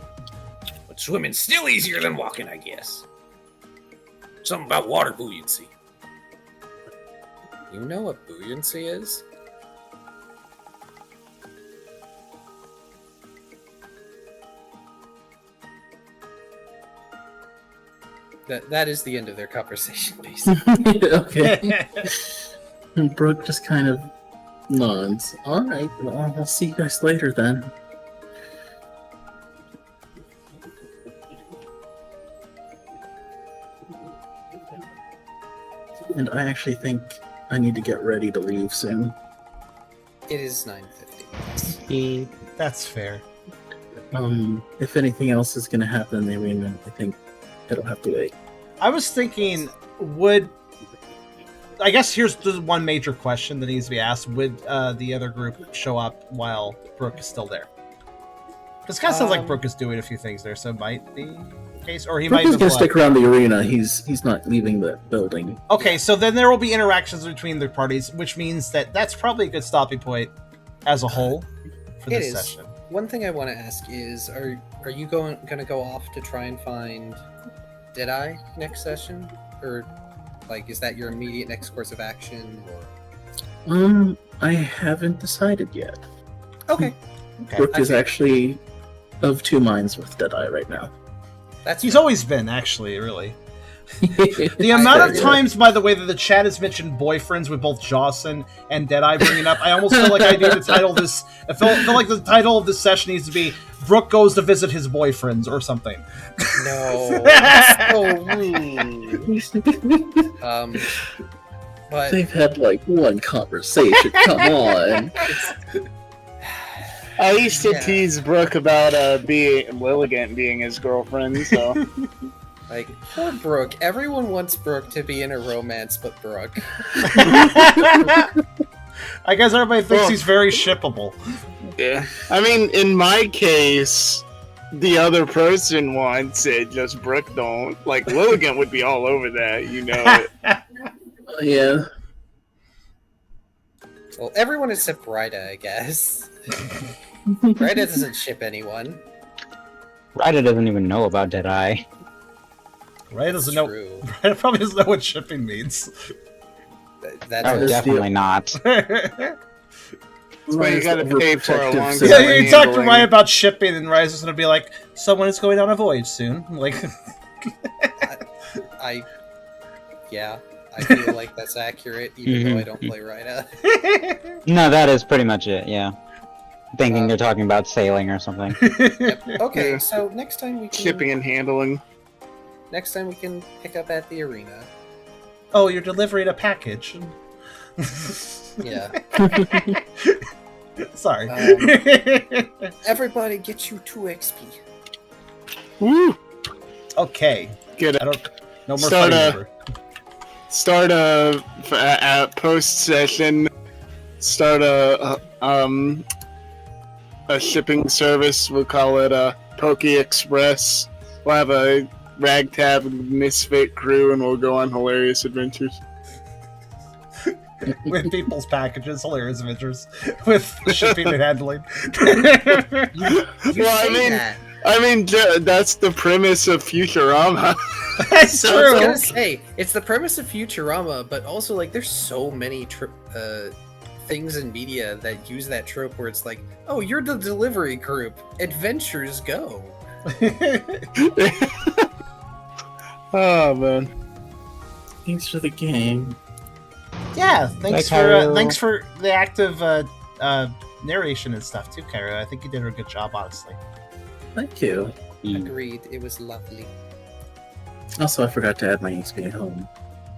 But swimming's still easier than walking, I guess. Something about water buoyancy. You know what buoyancy is? That is the end of their conversation, basically. Okay. And Brooke just kind of nods. Alright, well, I'll see you guys later then. And I actually think I need to get ready to leave soon. It is 9:50. That's fair. If anything else is gonna happen in the arena, I think it'll have to wait. I was thinking, I guess here's the one major question that needs to be asked: would the other group show up while Brooke is still there? Because it kind of sounds like Brooke is doing a few things there, so it might be the case, or he Brooke might is have gonna left. stick around the arena. He's not leaving the building. Okay, so then there will be interactions between the parties, which means that that's probably a good stopping point as a whole for It this is. session. One thing I want to ask is, are you going to go off to try and find Deadeye next session, or like is that your immediate next course of action? Or I haven't decided yet. okay, Okay. Brooke is actually of two minds with Deadeye right now. that's He's fine. always been, actually, really. The amount of times, by the way, that the chat has mentioned boyfriends with both Jocelyn and Deadeye bringing up, I almost feel like I need to title this. I feel like the title of this session needs to be "Brooke Goes to Visit His Boyfriends" or something. No, so rude. But They've had like one conversation. Come on. I used to Yeah. tease Brooke about being Lilligant being his girlfriend, so like poor Brooke, everyone wants Brooke to be in a romance, but Brooke. I guess everybody thinks Well- he's very shippable. yeah. I mean, in my case, the other person wants it, just Brooke don't. Like Lilligant would be all over that, you know. Yeah. Well, everyone except Ryda, I guess. Ryda doesn't ship anyone. Ryder doesn't even know about Deadeye. Right? Doesn't know. True. Right? Probably doesn't know what shipping means. That's Oh, This definitely not. That's why you gotta pay for a long Overprotective Yeah, time. you talk to Ryan about shipping, and Ryan's just gonna be like, "Someone is going on a voyage soon." Like, Yeah, I feel like that's accurate, even though I don't play Rhina. No, that is pretty much it. Yeah, thinking you're talking about sailing or something. Yep. Okay, Yeah. so next time we can Shipping and handling. pick up at the arena. oh, you're delivering a package. Yeah. Sorry. Everybody get you 2 XP. Woo! Okay. Get I don't. No more Start funny a- number. Start a post session. Start a shipping service. We'll call it a Poke Express. We'll have a ragtag misfit crew, and we'll go on hilarious adventures. With people's packages, hilarious adventures with shipping and handling. You Well, I say mean- that. I mean, that's the premise of Futurama. That's So I was true. gonna say it's the premise of Futurama, but also like there's so many things in media that use that trope where it's like, oh, you're the delivery group, adventures go. Oh man. Thanks for the game. Yeah, thanks Bye, for Cairo. thanks for the active narration and stuff too, Cairo. I think you did a good job, honestly. Thank you. Agreed, it was lovely. Also, I forgot to add my XP at home.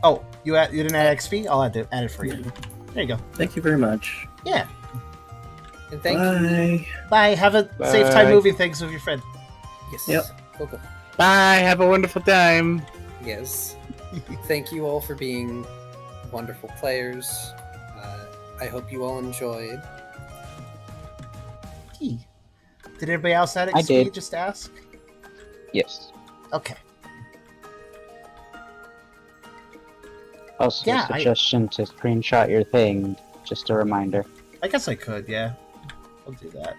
Oh, you didn't add XP? I'll add it for you. There you go. Thank you very much. Yeah. And thank you. Bye. Bye. Have a safe time Bye. moving things with your friend. Yes. Yep. Coco. Bye. Have a wonderful time. Yes. Thank you all for being wonderful players. I hope you all enjoyed. Did everybody else add I XP? did. Just ask. Yes. Okay. Also, Yeah, suggestion to screenshot your thing. Just a reminder. I guess I could. Yeah, I'll do that.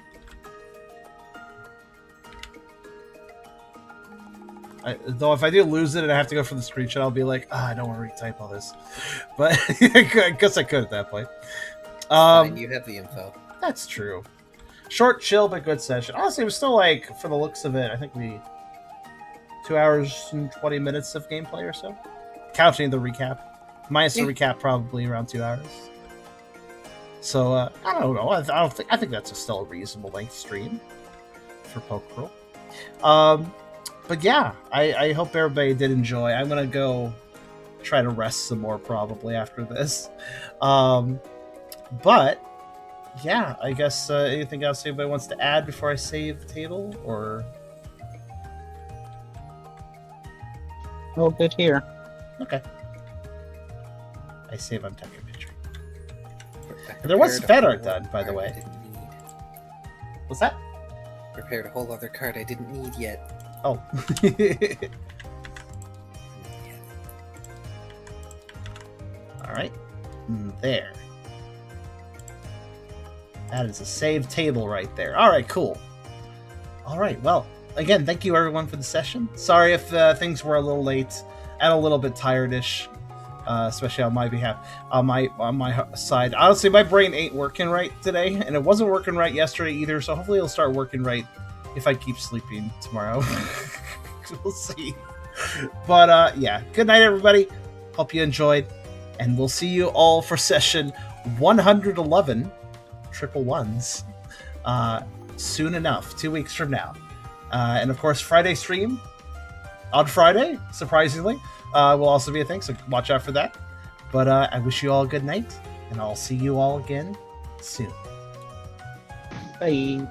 Though if I do lose it and I have to go for the screenshot, I'll be like, I don't want to retype all this. But I guess I could at that point. Fine, you have the info. That's true. Short, chill, but good session. Honestly, it was still like, for the looks of it, I think 2 hours and 20 minutes of gameplay or so, counting the recap. Minus the recap, probably around 2 hours. So I don't know. I think that's still a reasonable length stream for Pokeball. But yeah, I hope everybody did enjoy. I'm gonna go try to rest some more probably after this. But yeah, I guess anything else anybody wants to add before I save the table, or Oh, good here. okay. I save on Tetramitry. I There was prepared a fan whole art done, other by the card way. I didn't need. What's that? Prepared a whole other card I didn't need yet. Oh. Alright. There. That is a save table right there. Alright, cool. Alright, well, again, thank you everyone for the session. Sorry if things were a little late and a little bit tired-ish, especially on my behalf, on my side. Honestly, my brain ain't working right today, and it wasn't working right yesterday either, so hopefully it'll start working right if I keep sleeping tomorrow. We'll see. But yeah, good night everybody. Hope you enjoyed, and we'll see you all for session 111 triple ones soon enough, 2 weeks from now. And of course, Friday stream on Friday, surprisingly, will also be a thing, so watch out for that. But I wish you all a good night, and I'll see you all again soon. Bye.